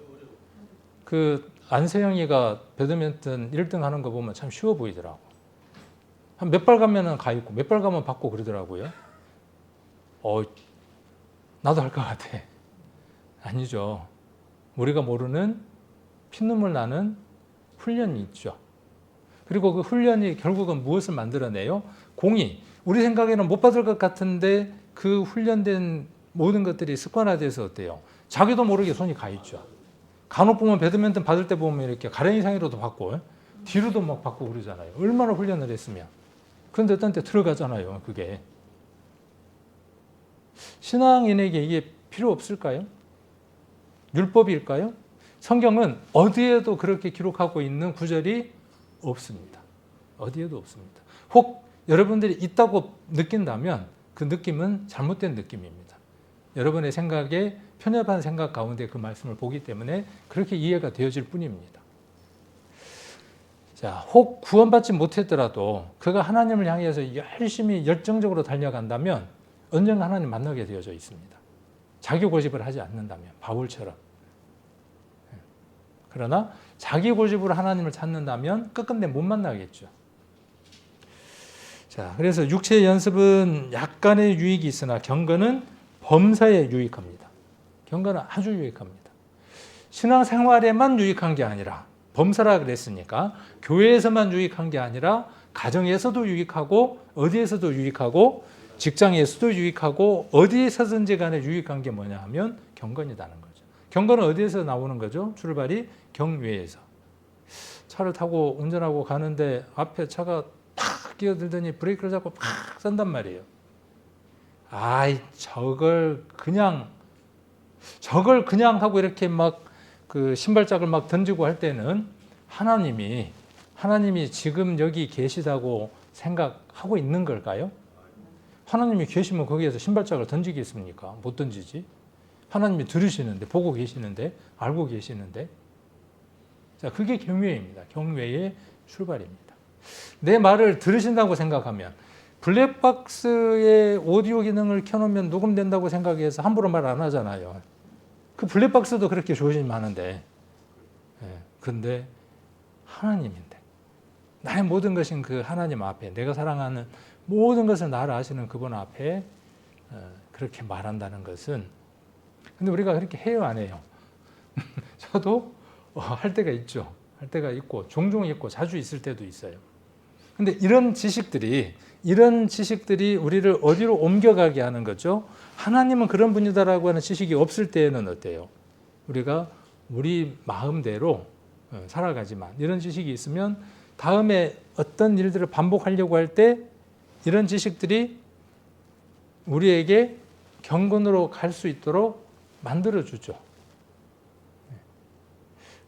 그 안세영이가 배드민턴 1등 하는 거 보면 참 쉬워 보이더라고. 한 몇 발 가면은 가 있고 몇 발 가면 받고 그러더라고요. 나도 할 것 같아. 아니죠. 우리가 모르는 피눈물 나는 훈련이 있죠. 그리고 그 훈련이 결국은 무엇을 만들어내요? 공이. 우리 생각에는 못 받을 것 같은데 그 훈련된 모든 것들이 습관화돼서 어때요? 자기도 모르게 손이 가 있죠. 간혹 보면 배드민턴 받을 때 보면 이렇게 가랭이 상의로도 받고 뒤로도 막 받고 그러잖아요. 얼마나 훈련을 했으면. 그런데 어떤 때 들어가잖아요. 그게. 신앙인에게 이게 필요 없을까요? 율법일까요? 성경은 어디에도 그렇게 기록하고 있는 구절이 없습니다. 어디에도 없습니다. 혹 여러분들이 있다고 느낀다면 그 느낌은 잘못된 느낌입니다. 여러분의 생각에 편협한 생각 가운데 그 말씀을 보기 때문에 그렇게 이해가 되어질 뿐입니다. 자, 혹 구원받지 못했더라도 그가 하나님을 향해서 열심히 열정적으로 달려간다면 언젠가 하나님 만나게 되어져 있습니다. 자기 고집을 하지 않는다면 바울처럼. 그러나 자기 고집으로 하나님을 찾는다면 끝끝내 못 만나겠죠. 자, 그래서 육체의 연습은 약간의 유익이 있으나 경건은 범사에 유익합니다. 경건은 아주 유익합니다. 신앙생활에만 유익한 게 아니라 범사라 그랬으니까 교회에서만 유익한 게 아니라 가정에서도 유익하고 어디에서도 유익하고 직장에서도 유익하고 어디에서든지 간에 유익한 게 뭐냐 하면 경건이라는 거죠. 경건은 어디에서 나오는 거죠? 출발이 경외에서. 차를 타고 운전하고 가는데 앞에 차가 팍 끼어들더니 브레이크를 잡고 팍 쏜단 말이에요. 저걸 그냥 하고 이렇게 막 그 신발짝을 막 던지고 할 때는 하나님이 지금 여기 계시다고 생각하고 있는 걸까요? 하나님이 계시면 거기에서 신발짝을 던지겠습니까? 못 던지지. 하나님이 들으시는데, 보고 계시는데, 알고 계시는데. 자, 그게 경외입니다. 경외의 출발입니다. 내 말을 들으신다고 생각하면 블랙박스에 오디오 기능을 켜놓으면 녹음된다고 생각해서 함부로 말 안 하잖아요. 그 블랙박스도 그렇게 조심히 하는데, 근데 하나님인데 나의 모든 것인 그 하나님 앞에 내가 사랑하는 모든 것을 나를 아시는 그분 앞에 그렇게 말한다는 것은, 근데 우리가 그렇게 해요, 안 해요? 저도 할 때가 있죠. 할 때가 있고 종종 있고 자주 있을 때도 있어요. 근데 이런 지식들이 우리를 어디로 옮겨가게 하는 거죠? 하나님은 그런 분이다라고 하는 지식이 없을 때에는 어때요? 우리가 우리 마음대로 살아가지만 이런 지식이 있으면 다음에 어떤 일들을 반복하려고 할 때 이런 지식들이 우리에게 경건으로 갈 수 있도록 만들어주죠.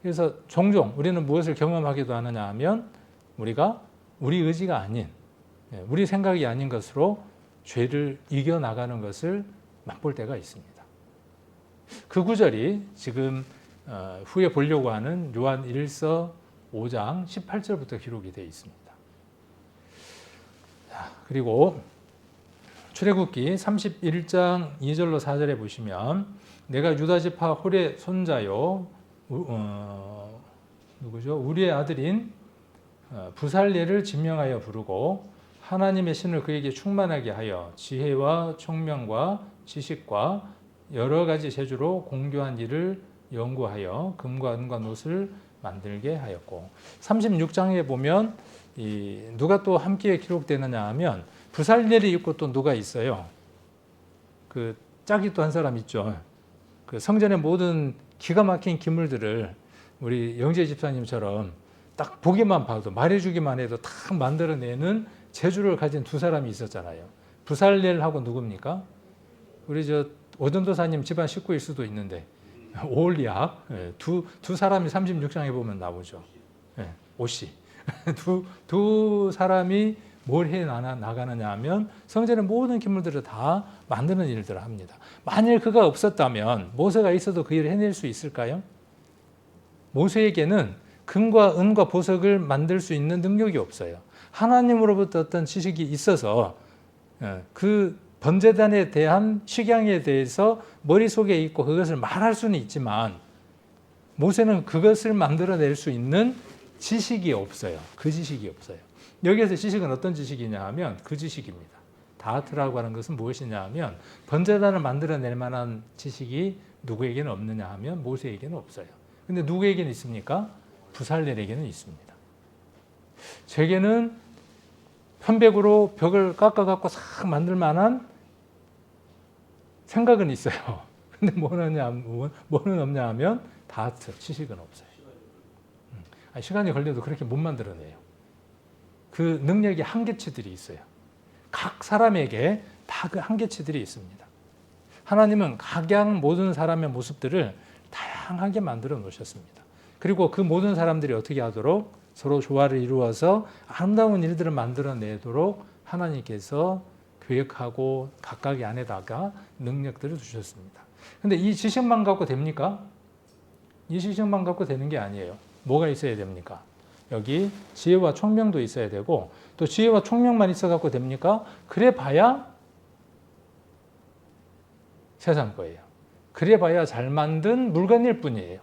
그래서 종종 우리는 무엇을 경험하기도 하느냐 하면 우리가 우리 의지가 아닌, 우리 생각이 아닌 것으로 죄를 이겨나가는 것을 맛볼 때가 있습니다. 그 구절이 지금 후에 보려고 하는 요한 1서 5장 18절부터 기록이 되어 있습니다. 그리고 출애굽기 31장 2절로 4절에 보시면 내가 유다 지파 홀의 손자요 누구죠? 우리의 아들인 부살레를 진명하여 부르고 하나님의 신을 그에게 충만하게 하여 지혜와 총명과 지식과 여러 가지 재주로 공교한 일을 연구하여 금과 은과 놋을 만들게 하였고, 36장에 보면 누가 또 함께 기록되느냐 하면 부살렐이 있고 또 누가 있어요. 그 짝이 또 한 사람 있죠. 그 성전의 모든 기가 막힌 기물들을 우리 영재 집사님처럼 딱 보기만 봐도 말해주기만 해도 딱 만들어내는 재주를 가진 두 사람이 있었잖아요. 부살렐하고 누굽니까? 우리 저 오전도사님 집안 식구일 수도 있는데 오홀리압, 두 사람이 36장에 보면 나오죠. 오씨. 두 사람이 뭘 해 나가느냐 하면 성전의 모든 기물들을 다 만드는 일들을 합니다. 만일 그가 없었다면 모세가 있어도 그 일을 해낼 수 있을까요? 모세에게는 금과 은과 보석을 만들 수 있는 능력이 없어요. 하나님으로부터 어떤 지식이 있어서 그 번제단에 대한 식양에 대해서 머릿속에 있고 그것을 말할 수는 있지만 모세는 그것을 만들어낼 수 있는 지식이 없어요. 그 지식이 없어요. 여기에서 지식은 어떤 지식이냐 하면 그 지식입니다. 다하트라고 하는 것은 무엇이냐 하면 번제단을 만들어낼 만한 지식이 누구에게는 없느냐 하면 모세에게는 없어요. 근데 누구에게는 있습니까? 부살렐에게는 있습니다. 제게는 편백으로 벽을 깎아갖고 싹 만들 만한 생각은 있어요. 근데 뭐는 없냐 하면 다하트, 지식은 없어요. 시간이 걸려도 그렇게 못 만들어내요. 그 능력의 한계치들이 있어요. 각 사람에게 다 그 한계치들이 있습니다. 하나님은 각양 모든 사람의 모습들을 다양하게 만들어 놓으셨습니다. 그리고 그 모든 사람들이 어떻게 하도록 서로 조화를 이루어서 아름다운 일들을 만들어내도록 하나님께서 계획하고 각각의 안에다가 능력들을 주셨습니다. 근데 이 지식만 갖고 됩니까? 이 지식만 갖고 되는 게 아니에요. 뭐가 있어야 됩니까? 여기 지혜와 총명도 있어야 되고, 또 지혜와 총명만 있어 갖고 됩니까? 그래 봐야 세상 거예요. 그래 봐야 잘 만든 물건일 뿐이에요.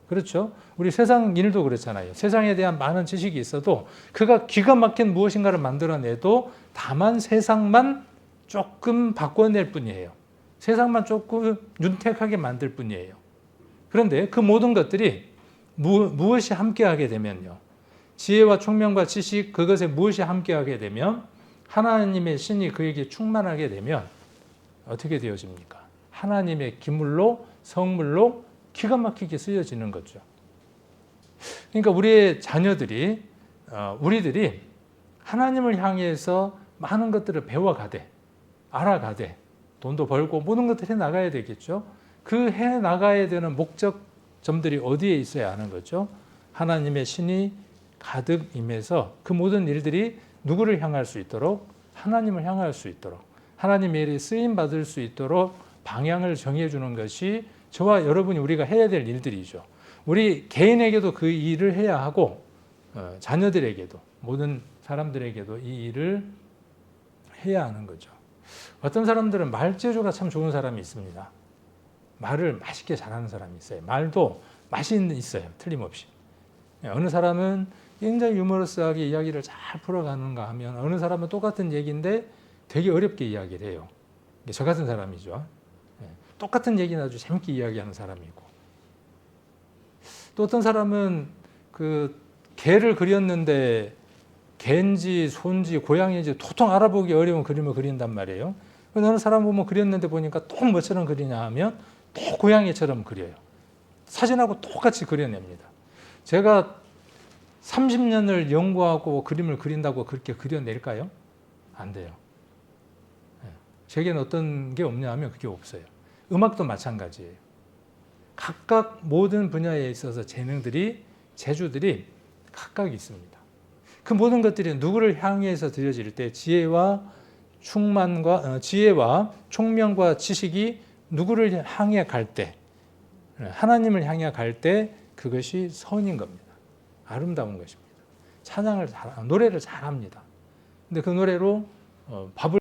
그렇죠? 우리 세상 일도 그렇잖아요. 세상에 대한 많은 지식이 있어도 그가 기가 막힌 무엇인가를 만들어내도 다만 세상만 조금 바꿔낼 뿐이에요. 세상만 조금 윤택하게 만들 뿐이에요. 그런데 그 모든 것들이 무엇이 함께하게 되면요, 지혜와 총명과 지식, 그것에 무엇이 함께하게 되면 하나님의 신이 그에게 충만하게 되면 어떻게 되어집니까? 하나님의 기물로, 성물로 기가 막히게 쓰여지는 거죠. 그러니까 우리의 자녀들이, 우리들이 하나님을 향해서 많은 것들을 배워가되, 알아가되, 돈도 벌고 모든 것들을 해나가야 되겠죠. 그 해나가야 되는 목적점들이 어디에 있어야 하는 거죠? 하나님의 신이 가득 임해서 그 모든 일들이 누구를 향할 수 있도록? 하나님을 향할 수 있도록, 하나님의 일에 쓰임받을 수 있도록 방향을 정해주는 것이 저와 여러분이 우리가 해야 될 일들이죠. 우리 개인에게도 그 일을 해야 하고, 자녀들에게도, 모든 사람들에게도 이 일을 해야 하는 거죠. 어떤 사람들은 말재주가 참 좋은 사람이 있습니다. 말을 맛있게 잘하는 사람이 있어요. 말도 맛이 있어요. 틀림없이. 어느 사람은 굉장히 유머러스하게 이야기를 잘 풀어가는가 하면, 어느 사람은 똑같은 얘기인데 되게 어렵게 이야기를 해요. 저 같은 사람이죠. 똑같은 얘기는 아주 재밌게 이야기하는 사람이고, 또 어떤 사람은 그 개를 그렸는데 개인지 소인지 고양이인지 도통 알아보기 어려운 그림을 그린단 말이에요. 어느 사람 보면 그렸는데 보니까 또 뭐처럼 그리냐 하면 또 고양이처럼 그려요. 사진하고 똑같이 그려냅니다. 제가 30년을 연구하고 그림을 그린다고 그렇게 그려낼까요? 안 돼요. 제게는 어떤 게 없냐 하면 그게 없어요. 음악도 마찬가지예요. 각각 모든 분야에 있어서 재능들이, 재주들이 각각 있습니다. 그 모든 것들이 누구를 향해서 드려질 때 지혜와 총명과 지식이 누구를 향해 갈 때, 하나님을 향해 갈 때 그것이 선인 겁니다. 아름다운 것입니다. 노래를 잘합니다. 근데 그 노래로 밥을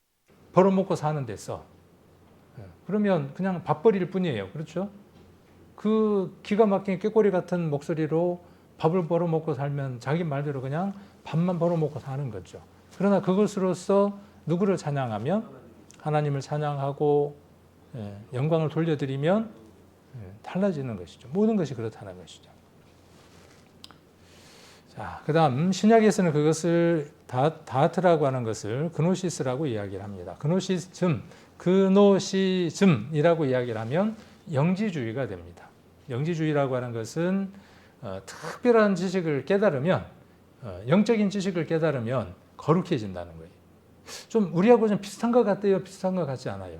벌어먹고 사는 데서, 그러면 그냥 밥벌이일 뿐이에요. 그렇죠? 그 기가 막힌 꾀꼬리 같은 목소리로 밥을 벌어먹고 살면 자기 말대로 그냥 밥만 벌어먹고 사는 거죠. 그러나 그것으로서 누구를 찬양하면, 하나님을 찬양하고 영광을 돌려드리면 달라지는 것이죠. 모든 것이 그렇다는 것이죠. 자, 그 다음 신약에서는 그것을 다하트라고 하는 것을 그노시스라고 이야기를 합니다. 그노시즘이라고 이야기를 하면 영지주의가 됩니다. 영지주의라고 하는 것은 특별한 지식을 깨달으면, 영적인 지식을 깨달으면 거룩해진다는 거예요. 좀 우리하고 좀 비슷한 것 같아요? 비슷한 것 같지 않아요?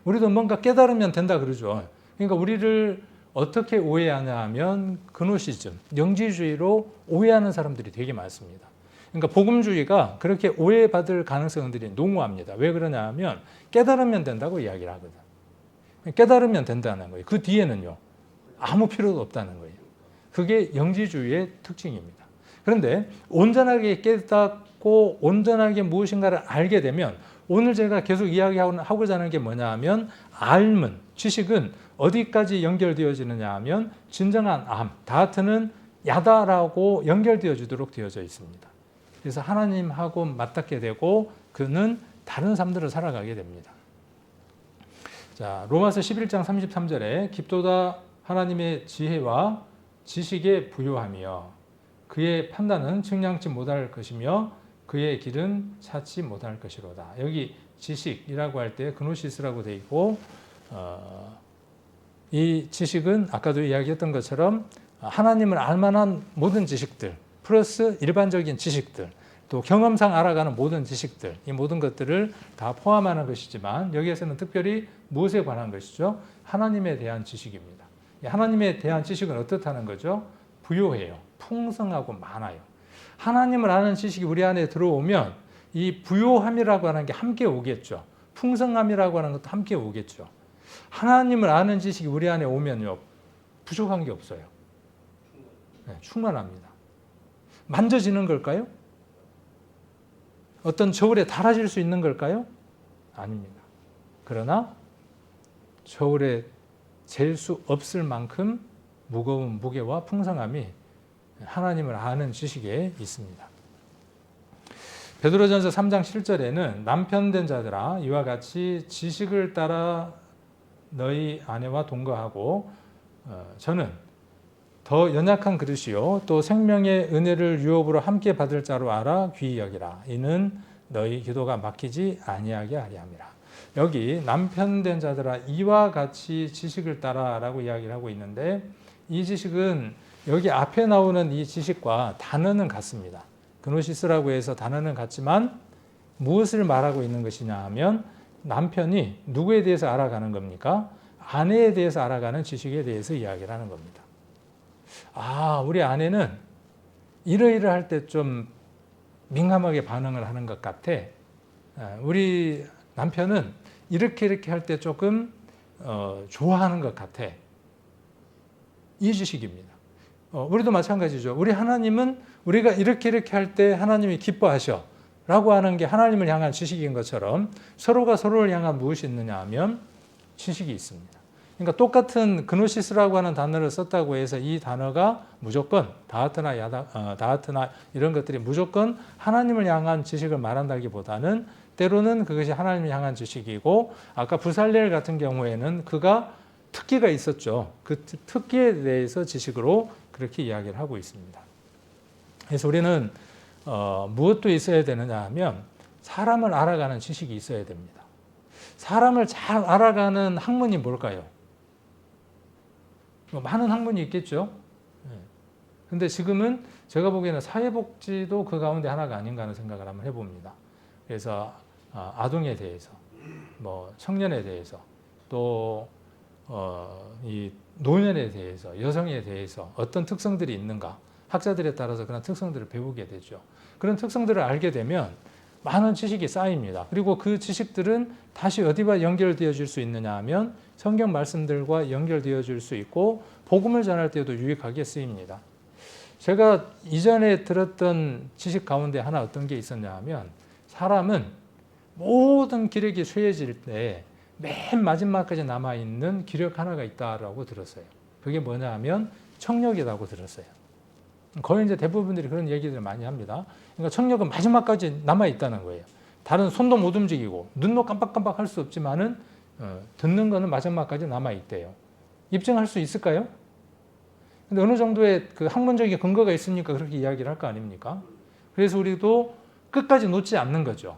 우리도 뭔가 깨달으면 된다 그러죠. 그러니까 우리를 어떻게 오해하냐 하면 그노시즘, 영지주의로 오해하는 사람들이 되게 많습니다. 그러니까 복음주의가 그렇게 오해받을 가능성들이 농후합니다. 왜 그러냐 하면 깨달으면 된다고 이야기를 하거든. 깨달으면 된다는 거예요. 그 뒤에는요, 아무 필요도 없다는 거예요. 그게 영지주의의 특징입니다. 그런데 온전하게 깨닫고 온전하게 무엇인가를 알게 되면, 오늘 제가 계속 이야기하고자 하는 게 뭐냐 하면, 지식은 어디까지 연결되어지느냐 하면 진정한 다하트는 야다라고 연결되어지도록 되어져 있습니다. 그래서 하나님하고 맞닿게 되고 그는 다른 삶들을 살아가게 됩니다. 자, 로마서 11장 33절에 깊도다 하나님의 지혜와 지식에 부요하며 그의 판단은 측량치 못할 것이며 그의 길은 찾지 못할 것이로다. 여기 지식이라고 할 때 그노시스라고 되어 있고 이 지식은 아까도 이야기했던 것처럼 하나님을 알만한 모든 지식들 플러스 일반적인 지식들 또 경험상 알아가는 모든 지식들 이 모든 것들을 다 포함하는 것이지만 여기에서는 특별히 무엇에 관한 것이죠? 하나님에 대한 지식입니다. 하나님에 대한 지식은 어떻다는 거죠? 부요해요. 풍성하고 많아요. 하나님을 아는 지식이 우리 안에 들어오면 이 부요함이라고 하는 게 함께 오겠죠. 풍성함이라고 하는 것도 함께 오겠죠. 하나님을 아는 지식이 우리 안에 오면요. 부족한 게 없어요. 네, 충만합니다. 만져지는 걸까요? 어떤 저울에 달아질 수 있는 걸까요? 아닙니다. 그러나 저울에 잴 수 없을 만큼 무거운 무게와 풍성함이 하나님을 아는 지식에 있습니다. 베드로전서 3장 7절에는 남편 된 자들아 이와 같이 지식을 따라 너희 아내와 동거하고 저는 더 연약한 그릇이요 또 생명의 은혜를 유업으로 함께 받을 자로 알아 귀히 여기라. 이는 너희 기도가 막히지 아니하게 하리 함이라. 여기 남편 된 자들아 이와 같이 지식을 따라라고 이야기를 하고 있는데 이 지식은 여기 앞에 나오는 이 지식과 단어는 같습니다. 그노시스라고 해서 단어는 같지만 무엇을 말하고 있는 것이냐 하면 남편이 누구에 대해서 알아가는 겁니까? 아내에 대해서 알아가는 지식에 대해서 이야기를 하는 겁니다. 아, 우리 아내는 이러이러할 때 좀 민감하게 반응을 하는 것 같아. 우리 남편은 이렇게 할 때 조금 좋아하는 것 같아. 이 지식입니다. 우리도 마찬가지죠. 우리 하나님은 우리가 이렇게 할 때 하나님이 기뻐하셔 라고 하는 게 하나님을 향한 지식인 것처럼 서로가 서로를 향한 무엇이 있느냐 하면 지식이 있습니다. 그러니까 똑같은 그노시스라고 하는 단어를 썼다고 해서 이 단어가 무조건 다하트나 이런 것들이 무조건 하나님을 향한 지식을 말한다기보다는 때로는 그것이 하나님을 향한 지식이고 아까 부살렐 같은 경우에는 그가 특기가 있었죠. 그 특기에 대해서 지식으로 그렇게 이야기를 하고 있습니다. 그래서 우리는 무엇도 있어야 되느냐 하면 사람을 알아가는 지식이 있어야 됩니다. 사람을 잘 알아가는 학문이 뭘까요? 많은 학문이 있겠죠. 그런데 지금은 제가 보기에는 사회복지도 그 가운데 하나가 아닌가 하는 생각을 한번 해봅니다. 그래서 아동에 대해서, 청년에 대해서, 또 이 노년에 대해서, 여성에 대해서 어떤 특성들이 있는가, 학자들에 따라서 그런 특성들을 배우게 되죠. 그런 특성들을 알게 되면 많은 지식이 쌓입니다. 그리고 그 지식들은 다시 어디와 연결되어질 수 있느냐 하면 성경 말씀들과 연결되어질 수 있고 복음을 전할 때도 유익하게 쓰입니다. 제가 이전에 들었던 지식 가운데 하나 어떤 게 있었냐 하면 사람은 모든 기력이 쇠해질 때 맨 마지막까지 남아있는 기력 하나가 있다라고 들었어요. 그게 뭐냐 하면 청력이라고 들었어요. 거의 이제 대부분들이 그런 얘기들을 많이 합니다. 그러니까 청력은 마지막까지 남아있다는 거예요. 다른 손도 못 움직이고 눈도 깜빡깜빡 할 수 없지만은 듣는 거는 마지막까지 남아있대요. 입증할 수 있을까요? 근데 어느 정도의 그 학문적인 근거가 있으니까 그렇게 이야기를 할 거 아닙니까? 그래서 우리도 끝까지 놓지 않는 거죠.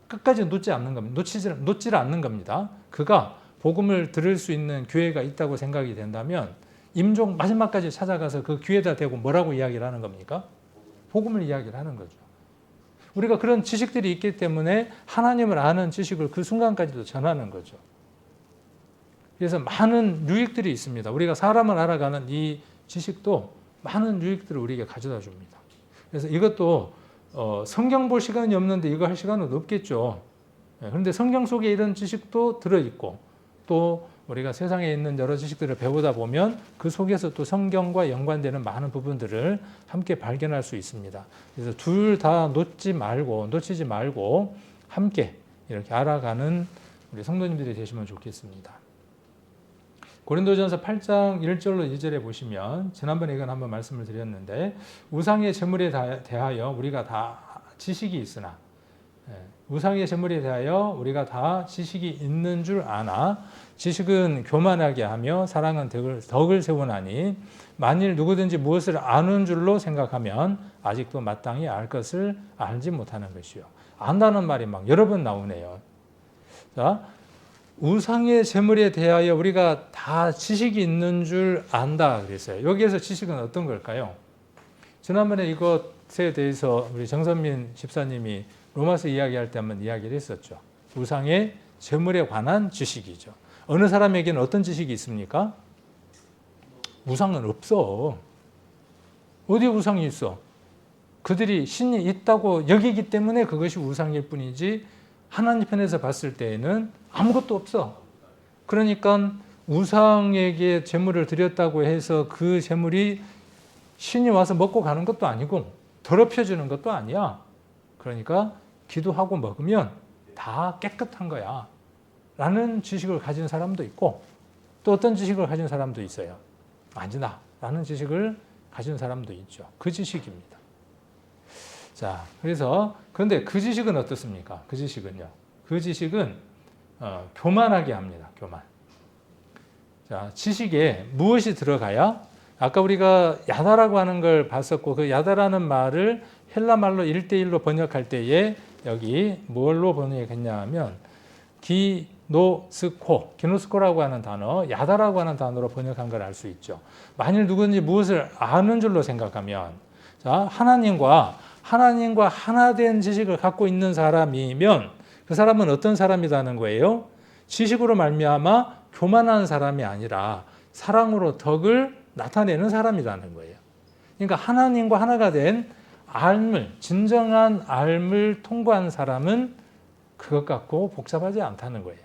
끝까지 놓지 않는 겁니다. 놓지를 않는 겁니다. 그가 복음을 들을 수 있는 기회가 있다고 생각이 된다면 임종 마지막까지 찾아가서 그 귀에다 대고 뭐라고 이야기를 하는 겁니까? 복음을 이야기를 하는 거죠. 우리가 그런 지식들이 있기 때문에 하나님을 아는 지식을 그 순간까지도 전하는 거죠. 그래서 많은 유익들이 있습니다. 우리가 사람을 알아가는 이 지식도 많은 유익들을 우리에게 가져다 줍니다. 그래서 이것도 성경 볼 시간이 없는데 이거 할 시간은 없겠죠. 그런데 성경 속에 이런 지식도 들어있고 또 우리가 세상에 있는 여러 지식들을 배우다 보면 그 속에서 또 성경과 연관되는 많은 부분들을 함께 발견할 수 있습니다. 그래서 둘 다 놓치지 말고 함께 이렇게 알아가는 우리 성도님들이 되시면 좋겠습니다. 고린도전서 8장 1절로 2절에 보시면 지난번에 이건 한번 말씀을 드렸는데 우상의 제물에 대하여 우리가 다 지식이 있으나 우상의 제물에 대하여 우리가 다 지식이 있는 줄 아나 지식은 교만하게 하며 사랑은 덕을 세우나니 만일 누구든지 무엇을 아는 줄로 생각하면 아직도 마땅히 알 것을 알지 못하는 것이요. 안다는 말이 막 여러 번 나오네요. 자, 우상의 제물에 대하여 우리가 다 지식이 있는 줄 안다 그랬어요. 여기에서 지식은 어떤 걸까요? 지난번에 이것에 대해서 우리 정선민 집사님이 로마서 이야기할 때 한번 이야기를 했었죠. 우상의 제물에 관한 지식이죠. 어느 사람에게는 어떤 지식이 있습니까? 우상은 없어. 어디 우상이 있어? 그들이 신이 있다고 여기기 때문에 그것이 우상일 뿐이지 하나님 편에서 봤을 때에는 아무것도 없어. 그러니까 우상에게 제물을 드렸다고 해서 그 제물이 신이 와서 먹고 가는 것도 아니고 더럽혀지는 것도 아니야. 그러니까 기도하고 먹으면 다 깨끗한 거야. 라는 지식을 가진 사람도 있고 또 어떤 지식을 가진 사람도 있어요. 아니다. 라는 지식을 가진 사람도 있죠. 그 지식입니다. 자, 그런데 그 지식은 어떻습니까? 그 지식은요. 그 지식은 교만하게 합니다. 교만. 자, 지식에 무엇이 들어가야? 아까 우리가 야다라고 하는 걸 봤었고 그 야다라는 말을 헬라말로 1대1로 번역할 때에 여기 뭘로 번역했냐 하면 기노스코라고 하는 단어, 야다라고 하는 단어로 번역한 걸 알 수 있죠. 만일 누구든지 무엇을 아는 줄로 생각하면 자, 하나님과 하나된 지식을 갖고 있는 사람이면 그 사람은 어떤 사람이라는 거예요? 지식으로 말미암아 교만한 사람이 아니라 사랑으로 덕을 나타내는 사람이라는 거예요. 그러니까 하나님과 하나가 된 진정한 알을 통과한 사람은 그것 갖고 복잡하지 않다는 거예요.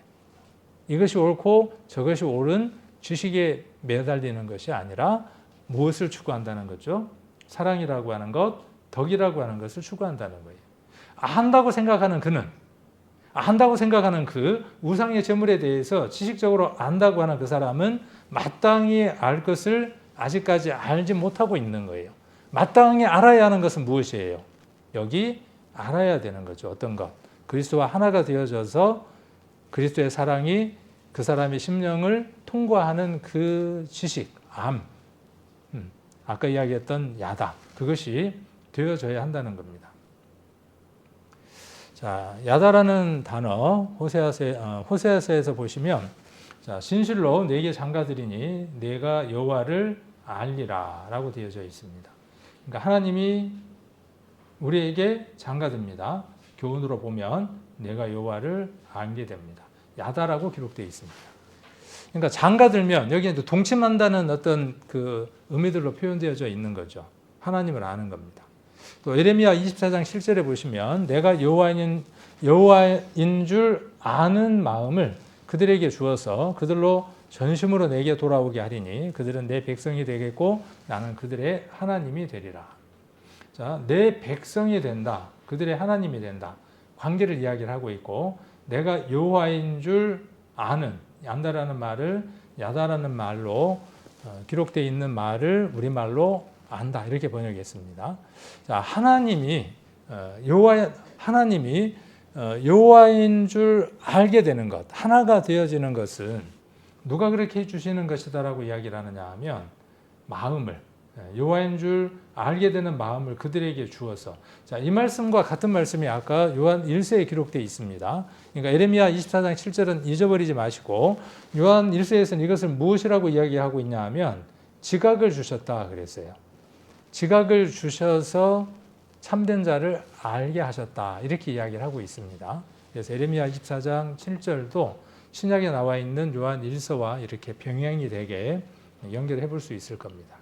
이것이 옳고 저것이 옳은 지식에 매달리는 것이 아니라 무엇을 추구한다는 거죠? 사랑이라고 하는 것, 덕이라고 하는 것을 추구한다는 거예요. 안다고 생각하는 그 우상의 제물에 대해서 지식적으로 안다고 하는 그 사람은 마땅히 알 것을 아직까지 알지 못하고 있는 거예요. 마땅히 알아야 하는 것은 무엇이에요? 여기 알아야 되는 거죠. 어떤 것? 그리스도와 하나가 되어져서 그리스도의 사랑이 그 사람의 심령을 통과하는 그 지식, 아까 이야기했던 야다. 그것이 되어져야 한다는 겁니다. 자, 야다라는 단어 호세아서에서 보시면 자, 진실로 내게 장가들이니 내가 여호와를 알리라라고 되어져 있습니다. 그러니까 하나님이 우리에게 장가듭니다. 교훈으로 보면 내가 여호와를 알게 됩니다. 야다라고 기록되어 있습니다. 그러니까 장가들면 여기에 동침한다는 어떤 그 의미들로 표현되어져 있는 거죠. 하나님을 아는 겁니다. 또 예레미야 24장 7절에 보시면 내가 여호와인 줄 아는 마음을 그들에게 주어서 그들로 전심으로 내게 돌아오게 하리니 그들은 내 백성이 되겠고 나는 그들의 하나님이 되리라. 자, 내 백성이 된다. 그들의 하나님이 된다. 관계를 이야기를 하고 있고 내가 여호와인 줄 안다라는 말을 야다라는 말로 기록되어 있는 말을 우리말로 안다 이렇게 번역했습니다. 자, 하나님이 여호와인 줄 알게 되는 것, 하나가 되어지는 것은 누가 그렇게 해주시는 것이다라고 이야기를 하느냐 하면 마음을 여호와인 줄 알게 되는 마음을 그들에게 주어서 자, 이 말씀과 같은 말씀이 아까 요한 1서에 기록되어 있습니다. 그러니까 예레미야 24장 7절은 잊어버리지 마시고 요한 1서에서는 이것을 무엇이라고 이야기하고 있냐 하면 지각을 주셨다 그랬어요. 지각을 주셔서 참된 자를 알게 하셨다 이렇게 이야기를 하고 있습니다. 그래서 예레미야 24장 7절도 신약에 나와 있는 요한 1서와 이렇게 병행이 되게 연결해 볼 수 있을 겁니다.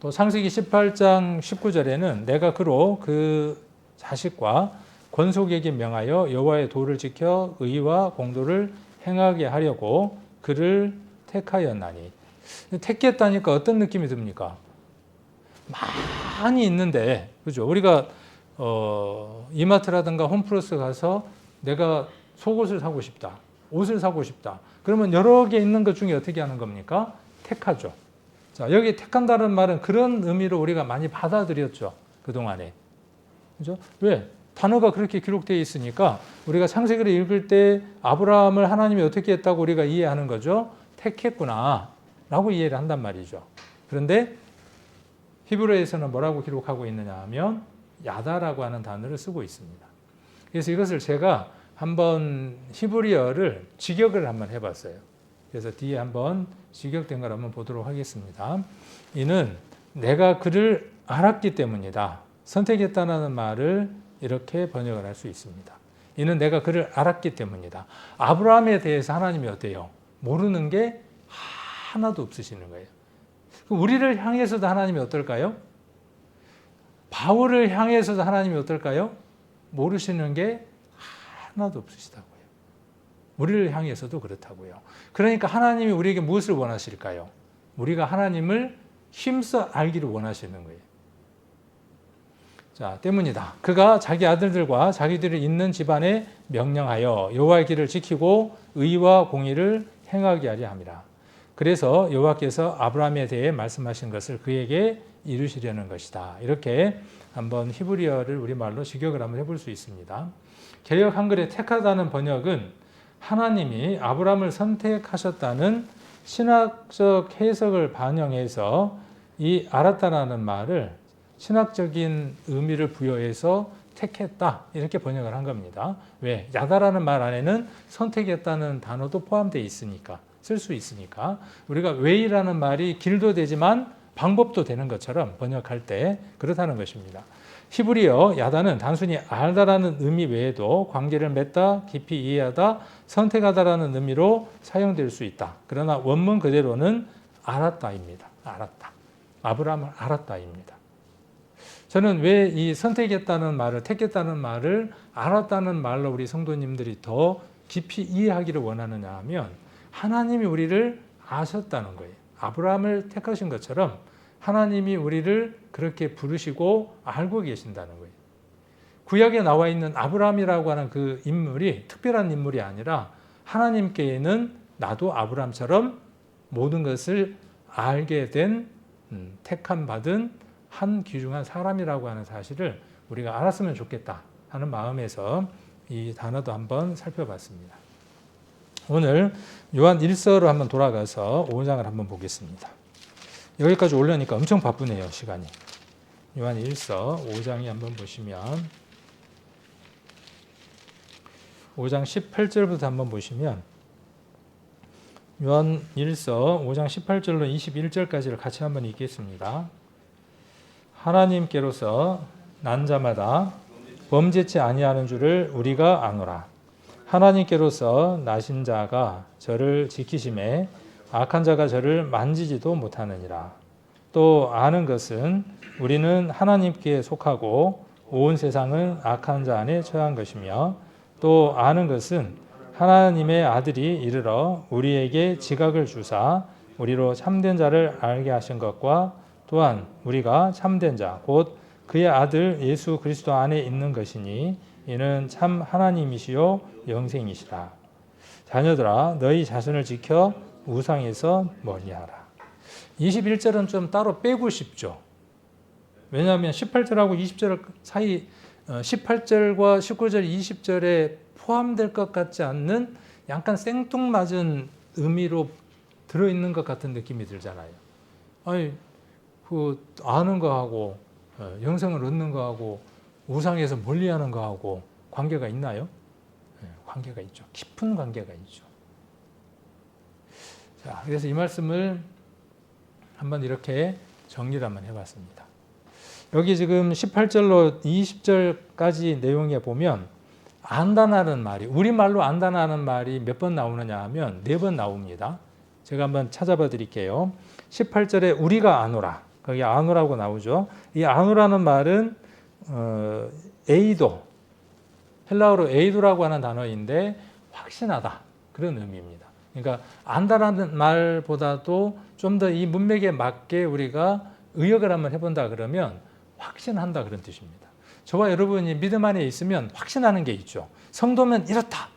또 창세기 18장 19절에는 내가 그로 그 자식과 권속에게 명하여 여호와의 도를 지켜 의와 공도를 행하게 하려고 그를 택하였나니. 택했다니까 어떤 느낌이 듭니까? 많이 있는데, 그죠? 우리가 이마트라든가 홈플러스 가서 내가 속옷을 사고 싶다. 옷을 사고 싶다. 그러면 여러 개 있는 것 중에 어떻게 하는 겁니까? 택하죠. 자, 여기 택한다는 말은 그런 의미로 우리가 많이 받아들였죠. 그동안에. 그죠? 왜? 단어가 그렇게 기록되어 있으니까 우리가 창세기를 읽을 때 아브라함을 하나님이 어떻게 했다고 우리가 이해하는 거죠? 택했구나 라고 이해를 한단 말이죠. 그런데 히브리어에서는 뭐라고 기록하고 있느냐 하면 야다라고 하는 단어를 쓰고 있습니다. 그래서 이것을 제가 한번 히브리어를 직역을 한번 해봤어요. 그래서 뒤에 한번 직역된 걸 한번 보도록 하겠습니다. 이는 내가 그를 알았기 때문이다. 선택했다는 말을 이렇게 번역을 할 수 있습니다. 이는 내가 그를 알았기 때문이다. 아브라함에 대해서 하나님이 어때요? 모르는 게 하나도 없으시는 거예요. 우리를 향해서도 하나님이 어떨까요? 바울을 향해서도 하나님이 어떨까요? 모르시는 게 하나도 없으시다고요. 우리를 향해서도 그렇다고요. 그러니까 하나님이 우리에게 무엇을 원하실까요? 우리가 하나님을 힘써 알기를 원하시는 거예요. 자, 때문이다. 그가 자기 아들들과 자기들이 있는 집안에 명령하여 여호와의 길을 지키고 의와 공의를 행하게 하려 함이라. 그래서 여호와께서 아브라함에 대해 말씀하신 것을 그에게 이루시려는 것이다. 이렇게 한번 히브리어를 우리말로 직역을 한번 해볼 수 있습니다. 개역 한글의 택하다는 번역은 하나님이 아브라함을 선택하셨다는 신학적 해석을 반영해서 이 알았다라는 말을 신학적인 의미를 부여해서 택했다 이렇게 번역을 한 겁니다. 왜? 야다라는 말 안에는 선택했다는 단어도 포함되어 있으니까 쓸 수 있으니까 우리가 왜이라는 말이 길도 되지만 방법도 되는 것처럼 번역할 때 그렇다는 것입니다. 히브리어 야다는 단순히 알다라는 의미 외에도 관계를 맺다, 깊이 이해하다, 선택하다라는 의미로 사용될 수 있다. 그러나 원문 그대로는 알았다입니다. 알았다. 아브라함을 알았다입니다. 저는 왜 이 선택했다는 말을, 택했다는 말을 알았다는 말로 우리 성도님들이 더 깊이 이해하기를 원하느냐 하면 하나님이 우리를 아셨다는 거예요. 아브라함을 택하신 것처럼 하나님이 우리를 그렇게 부르시고 알고 계신다는 거예요. 구약에 나와 있는 아브라함이라고 하는 그 인물이 특별한 인물이 아니라 하나님께는 나도 아브라함처럼 모든 것을 알게 된 택함 받은 한 귀중한 사람이라고 하는 사실을 우리가 알았으면 좋겠다 하는 마음에서 이 단어도 한번 살펴봤습니다. 오늘 요한 1서로 한번 돌아가서 5장을 한번 보겠습니다. 여기까지 올려니까 엄청 바쁘네요, 시간이. 요한 1서 5장이 한번 보시면 5장 18절부터 한번 보시면 요한 1서 5장 18절로 21절까지를 같이 한번 읽겠습니다. 하나님께로서 난 자마다 범죄치 아니하는 줄을 우리가 아노라. 하나님께로서 나신 자가 저를 지키심에 악한 자가 저를 만지지도 못하느니라. 또 아는 것은 우리는 하나님께 속하고 온 세상은 악한 자 안에 처한 것이며 또 아는 것은 하나님의 아들이 이르러 우리에게 지각을 주사 우리로 참된 자를 알게 하신 것과 또한 우리가 참된 자 곧 그의 아들 예수 그리스도 안에 있는 것이니 이는 참 하나님이시요 영생이시라. 자녀들아 너희 자손을 지켜 우상에서 멀리하라. 21절은 좀 따로 빼고 싶죠. 왜냐하면 18절하고 20절 사이 18절과 19절, 20절에 포함될 것 같지 않는 약간 생뚱맞은 의미로 들어있는 것 같은 느낌이 들잖아요. 아니, 그 아는 거하고 영생을 얻는 거하고 우상에서 멀리하는 거하고 관계가 있나요? 관계가 있죠. 깊은 관계가 있죠. 자, 그래서 이 말씀을 한번 이렇게 정리를 한번 해봤습니다. 여기 지금 18절로 20절까지 내용에 보면 안다라는 말이, 우리말로 안다라는 말이 몇 번 나오느냐 하면 4번 나옵니다. 제가 한번 찾아봐 드릴게요. 18절에 우리가 아노라, 거기 아노라고 나오죠. 이 아노라는 말은 에이도, 헬라어로 에이도라고 하는 단어인데 확신하다, 그런 의미입니다. 그러니까 안다라는 말보다도 좀 더 이 문맥에 맞게 우리가 의역을 한번 해본다 그러면 확신한다, 그런 뜻입니다. 저와 여러분이 믿음 안에 있으면 확신하는 게 있죠. 성도면 이렇다,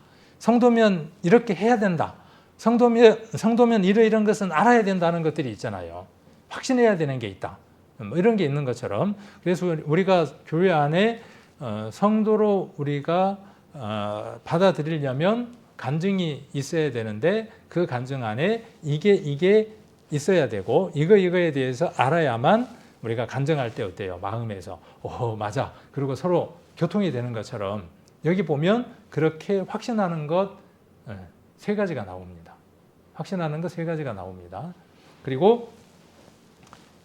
성도면 이렇게 해야 된다. 성도면 이런 것은 알아야 된다는 것들이 있잖아요. 확신해야 되는 게 있다. 뭐 이런 게 있는 것처럼 그래서 우리가 교회 안에 성도로 우리가 받아들이려면 간증이 있어야 되는데 그 간증 안에 이게 있어야 되고 이거에 대해서 알아야만 우리가 간증할 때 어때요? 마음에서 맞아. 그리고 서로 교통이 되는 것처럼 여기 보면 그렇게 확신하는 것 세 가지가 나옵니다. 확신하는 것 세 가지가 나옵니다. 그리고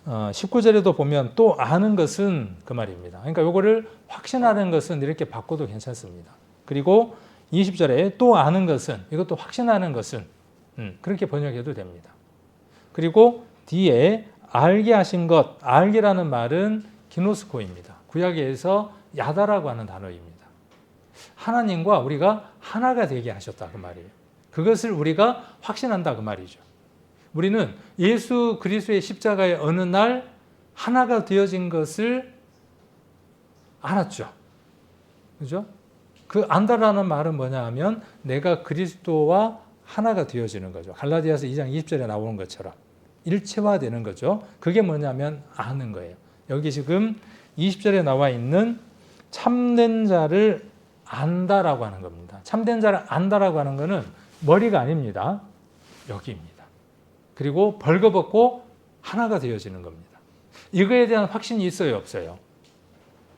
19절에도 보면 또 아는 것은 그 말입니다. 그러니까 요거를 확신하는 것은 이렇게 바꿔도 괜찮습니다. 그리고 20절에 또 아는 것은 이것도 확신하는 것은 그렇게 번역해도 됩니다. 그리고 뒤에 알게 하신 것, 알게라는 말은 기노스코입니다. 구약에서 야다라고 하는 단어입니다. 하나님과 우리가 하나가 되게 하셨다 그 말이에요. 그것을 우리가 확신한다 그 말이죠. 우리는 예수 그리스도의 십자가의 어느 날 하나가 되어진 것을 알았죠. 그죠? 그 안다라는 말은 뭐냐 하면 내가 그리스도와 하나가 되어지는 거죠. 갈라디아서 2장 20절에 나오는 것처럼 일체화되는 거죠. 그게 뭐냐면 아는 거예요. 여기 지금 20절에 나와 있는 참된 자를 안다라고 하는 겁니다. 참된 자를 안다라고 하는 것은 머리가 아닙니다. 여기입니다. 그리고 벌거벗고 하나가 되어지는 겁니다. 이거에 대한 확신이 있어요, 없어요?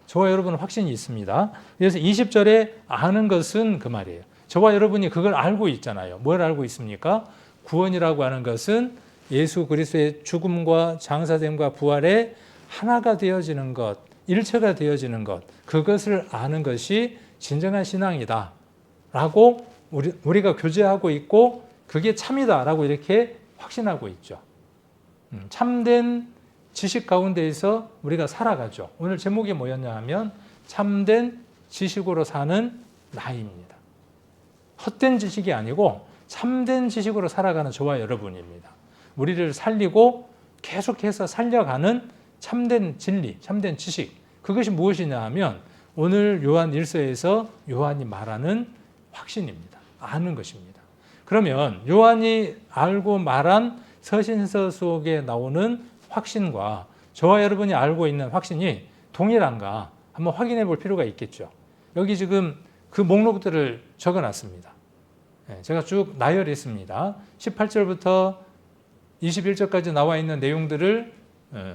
저와 여러분은 확신이 있습니다. 그래서 20절에 아는 것은 그 말이에요. 저와 여러분이 그걸 알고 있잖아요. 뭘 알고 있습니까? 구원이라고 하는 것은 예수 그리스도의 죽음과 장사됨과 부활에 하나가 되어지는 것, 일체가 되어지는 것, 그것을 아는 것이 진정한 신앙이다 라고 우리가 교제하고 있고 그게 참이다 라고 이렇게 확신하고 있죠. 참된 지식 가운데에서 우리가 살아가죠. 오늘 제목이 뭐였냐 하면 참된 지식으로 사는 나이입니다. 헛된 지식이 아니고 참된 지식으로 살아가는 저와 여러분입니다. 우리를 살리고 계속해서 살려가는 참된 진리, 참된 지식. 그것이 무엇이냐 하면 오늘 요한 1서에서 요한이 말하는 확신입니다. 아는 것입니다. 그러면 요한이 알고 말한 서신서 속에 나오는 확신과 저와 여러분이 알고 있는 확신이 동일한가 한번 확인해 볼 필요가 있겠죠. 여기 지금 그 목록들을 적어놨습니다. 제가 쭉 나열했습니다. 18절부터 21절까지 나와 있는 내용들을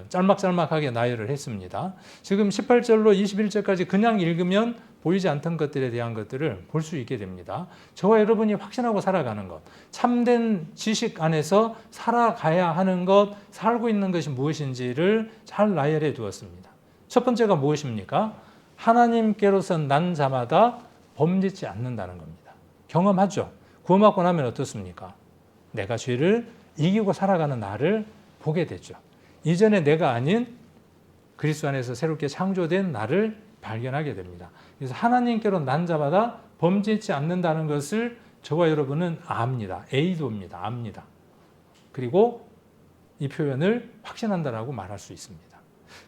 짤막짤막하게 나열을 했습니다. 지금 18절로 21절까지 그냥 읽으면 보이지 않던 것들에 대한 것들을 볼 수 있게 됩니다. 저와 여러분이 확신하고 살아가는 것, 참된 지식 안에서 살아가야 하는 것, 살고 있는 것이 무엇인지를 잘 나열해 두었습니다. 첫 번째가 무엇입니까? 하나님께로서 난 자마다 범죄치 않는다는 겁니다. 경험하죠. 구원받고 나면 어떻습니까? 내가 죄를 이기고 살아가는 나를 보게 되죠. 이전에 내가 아닌 그리스도 안에서 새롭게 창조된 나를 발견하게 됩니다. 그래서 하나님께로 난 자마다 범죄치 않는다는 것을 저와 여러분은 압니다. 에이도입니다. 압니다. 그리고 이 표현을 확신한다라고 말할 수 있습니다.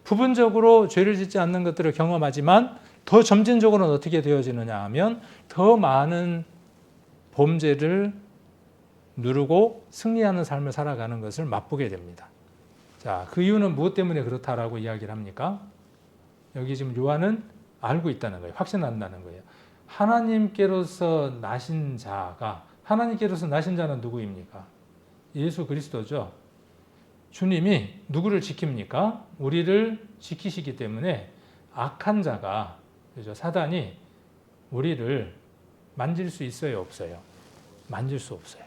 부분적으로 죄를 짓지 않는 것들을 경험하지만 더 점진적으로는 어떻게 되어지느냐 하면 더 많은 범죄를 누르고 승리하는 삶을 살아가는 것을 맛보게 됩니다. 자, 그 이유는 무엇 때문에 그렇다라고 이야기를 합니까? 여기 지금 요한은 알고 있다는 거예요. 확신한다는 거예요. 하나님께로서 나신 자가, 하나님께로서 나신 자는 누구입니까? 예수 그리스도죠. 주님이 누구를 지킵니까? 우리를 지키시기 때문에 악한 자가, 그죠? 사단이 우리를 만질 수 있어요, 없어요? 만질 수 없어요.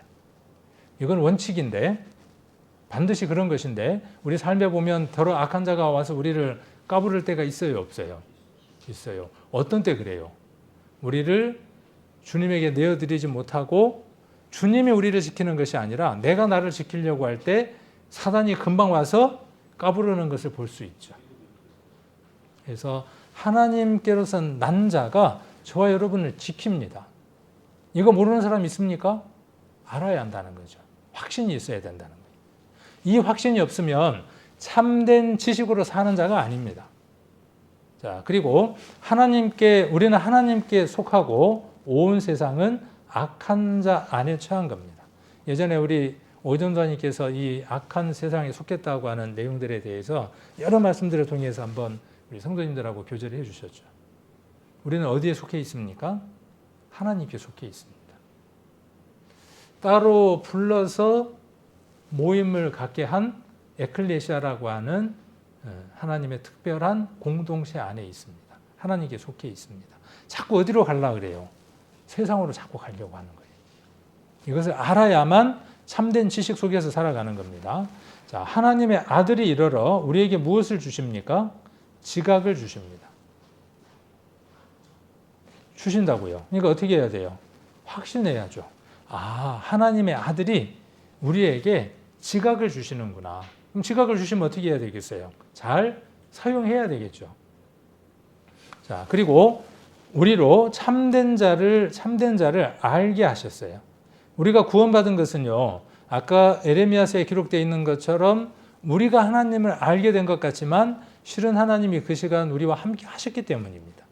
이건 원칙인데, 반드시 그런 것인데, 우리 삶에 보면 더러 악한 자가 와서 우리를 까부를 때가 있어요, 없어요? 있어요. 어떤 때 그래요? 우리를 주님에게 내어드리지 못하고 주님이 우리를 지키는 것이 아니라 내가 나를 지키려고 할 때 사단이 금방 와서 까부르는 것을 볼 수 있죠. 그래서 하나님께로서 난 자가 저와 여러분을 지킵니다. 이거 모르는 사람 있습니까? 알아야 한다는 거죠. 확신이 있어야 된다는 거예요. 이 확신이 없으면 참된 지식으로 사는 자가 아닙니다. 자, 그리고 우리는 하나님께 속하고 온 세상은 악한 자 안에 처한 겁니다. 예전에 우리 오전도사님께서 이 악한 세상에 속했다고 하는 내용들에 대해서 여러 말씀들을 통해서 한번 우리 성도님들하고 교제를 해주셨죠. 우리는 어디에 속해 있습니까? 하나님께 속해 있습니다. 따로 불러서 모임을 갖게 한 에클레시아라고 하는 하나님의 특별한 공동체 안에 있습니다. 하나님께 속해 있습니다. 자꾸 어디로 가려고 그래요? 세상으로 자꾸 가려고 하는 거예요. 이것을 알아야만 참된 지식 속에서 살아가는 겁니다. 자, 하나님의 아들이 이르러 우리에게 무엇을 주십니까? 지각을 주십니다. 주신다고요. 그러니까 어떻게 해야 돼요? 확신해야죠. 아, 하나님의 아들이 우리에게 지각을 주시는구나. 그럼 지각을 주시면 어떻게 해야 되겠어요? 잘 사용해야 되겠죠. 자, 그리고 우리로 참된 자를 알게 하셨어요. 우리가 구원받은 것은요, 아까 에레미야서에 기록되어 있는 것처럼 우리가 하나님을 알게 된 것 같지만 실은 하나님이 그 시간 우리와 함께 하셨기 때문입니다.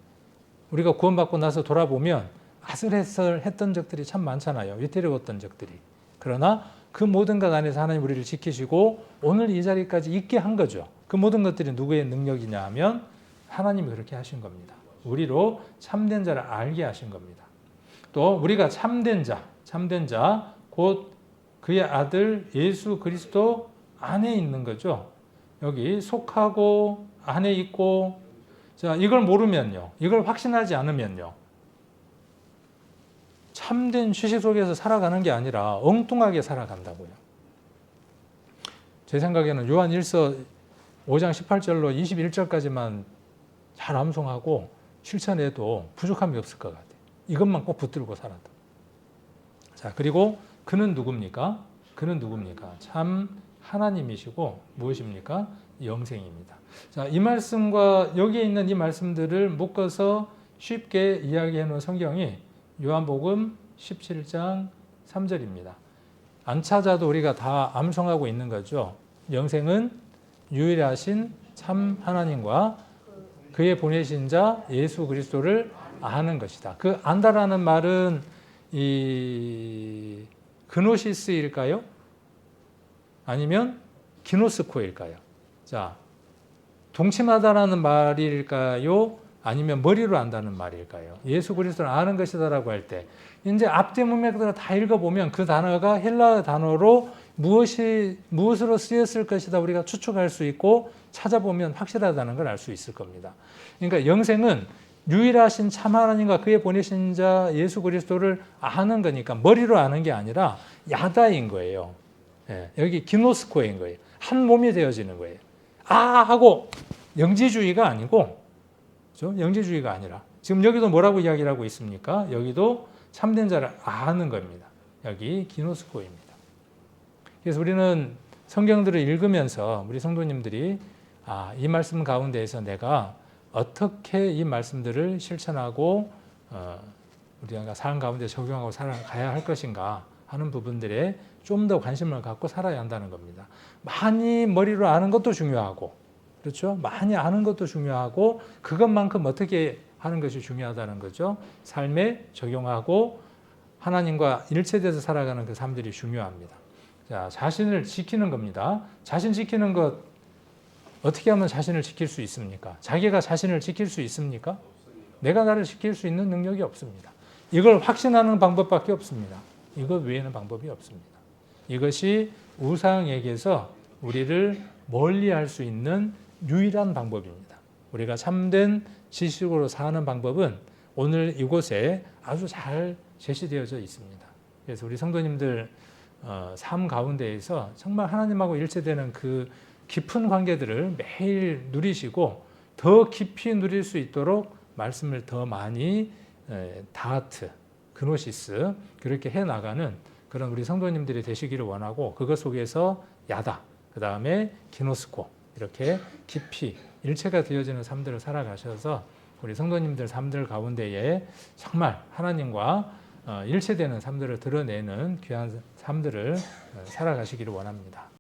우리가 구원받고 나서 돌아보면 아슬아슬했던 적들이 참 많잖아요. 위태로웠던 적들이. 그러나 그 모든 것 안에서 하나님 우리를 지키시고 오늘 이 자리까지 있게 한 거죠. 그 모든 것들이 누구의 능력이냐 하면 하나님이 그렇게 하신 겁니다. 우리로 참된 자를 알게 하신 겁니다. 또 우리가 참된 자, 곧 그의 아들 예수 그리스도 안에 있는 거죠. 여기 속하고 안에 있고, 자, 이걸 모르면요, 이걸 확신하지 않으면요, 참된 지식 속에서 살아가는 게 아니라 엉뚱하게 살아간다고요. 제 생각에는 요한 1서 5장 18절로 21절까지만 잘 암송하고 실천해도 부족함이 없을 것 같아요. 이것만 꼭 붙들고 살아도. 자, 그리고 그는 누굽니까? 참 하나님이시고 무엇입니까? 영생입니다. 자, 이 말씀과 여기에 있는 이 말씀들을 묶어서 쉽게 이야기해 놓은 성경이 요한복음 17장 3절입니다. 안 찾아도 우리가 다 암송하고 있는 거죠. 영생은 유일하신 참 하나님과 그의 보내신 자 예수 그리스도를 아는 것이다. 그 안다라는 말은 이 그노시스일까요? 아니면 기노스코일까요? 자, 동침하다라는 말일까요? 아니면 머리로 안다는 말일까요? 예수 그리스도를 아는 것이다라고 할 때 이제 앞뒤 문맥들을 다 읽어보면 그 단어가 헬라어 단어로 무엇으로 쓰였을 것이다 우리가 추측할 수 있고 찾아보면 확실하다는 걸 알 수 있을 겁니다. 그러니까 영생은 유일하신 참 하나님과 그의 보내신 자 예수 그리스도를 아는 거니까 머리로 아는 게 아니라 야다인 거예요. 예, 여기 기노스코인 거예요. 한 몸이 되어지는 거예요. 하고 영지주의가 아니고, 그렇죠? 영지주의가 아니라 지금 여기도 뭐라고 이야기를 하고 있습니까? 여기도 참된 자를 아는 겁니다. 여기 기노스코입니다. 그래서 우리는 성경들을 읽으면서 우리 성도님들이 이 말씀 가운데에서 내가 어떻게 이 말씀들을 실천하고 우리가 삶 가운데 적용하고 살아가야 할 것인가 하는 부분들에 좀 더 관심을 갖고 살아야 한다는 겁니다. 많이 머리로 아는 것도 중요하고, 그렇죠? 많이 아는 것도 중요하고 그것만큼 어떻게 하는 것이 중요하다는 거죠. 삶에 적용하고 하나님과 일체돼서 살아가는 그 삶들이 중요합니다. 자, 자신을 지키는 겁니다. 자신 지키는 것 어떻게 하면 자신을 지킬 수 있습니까? 자기가 자신을 지킬 수 있습니까? 내가 나를 지킬 수 있는 능력이 없습니다. 이걸 확신하는 방법밖에 없습니다. 이것 외에는 방법이 없습니다. 이것이 우상에게서 우리를 멀리할 수 있는 유일한 방법입니다. 우리가 참된 지식으로 사는 방법은 오늘 이곳에 아주 잘 제시되어져 있습니다. 그래서 우리 성도님들 삶 가운데에서 정말 하나님하고 일체되는 그 깊은 관계들을 매일 누리시고 더 깊이 누릴 수 있도록 말씀을 더 많이 다하트, 그노시스 그렇게 해나가는 그런 우리 성도님들이 되시기를 원하고 그것 속에서 야다, 그 다음에 기노스코 이렇게 깊이 일체가 되어지는 삶들을 살아가셔서 우리 성도님들 삶들 가운데에 정말 하나님과 일체되는 삶들을 드러내는 귀한 삶들을 살아가시기를 원합니다.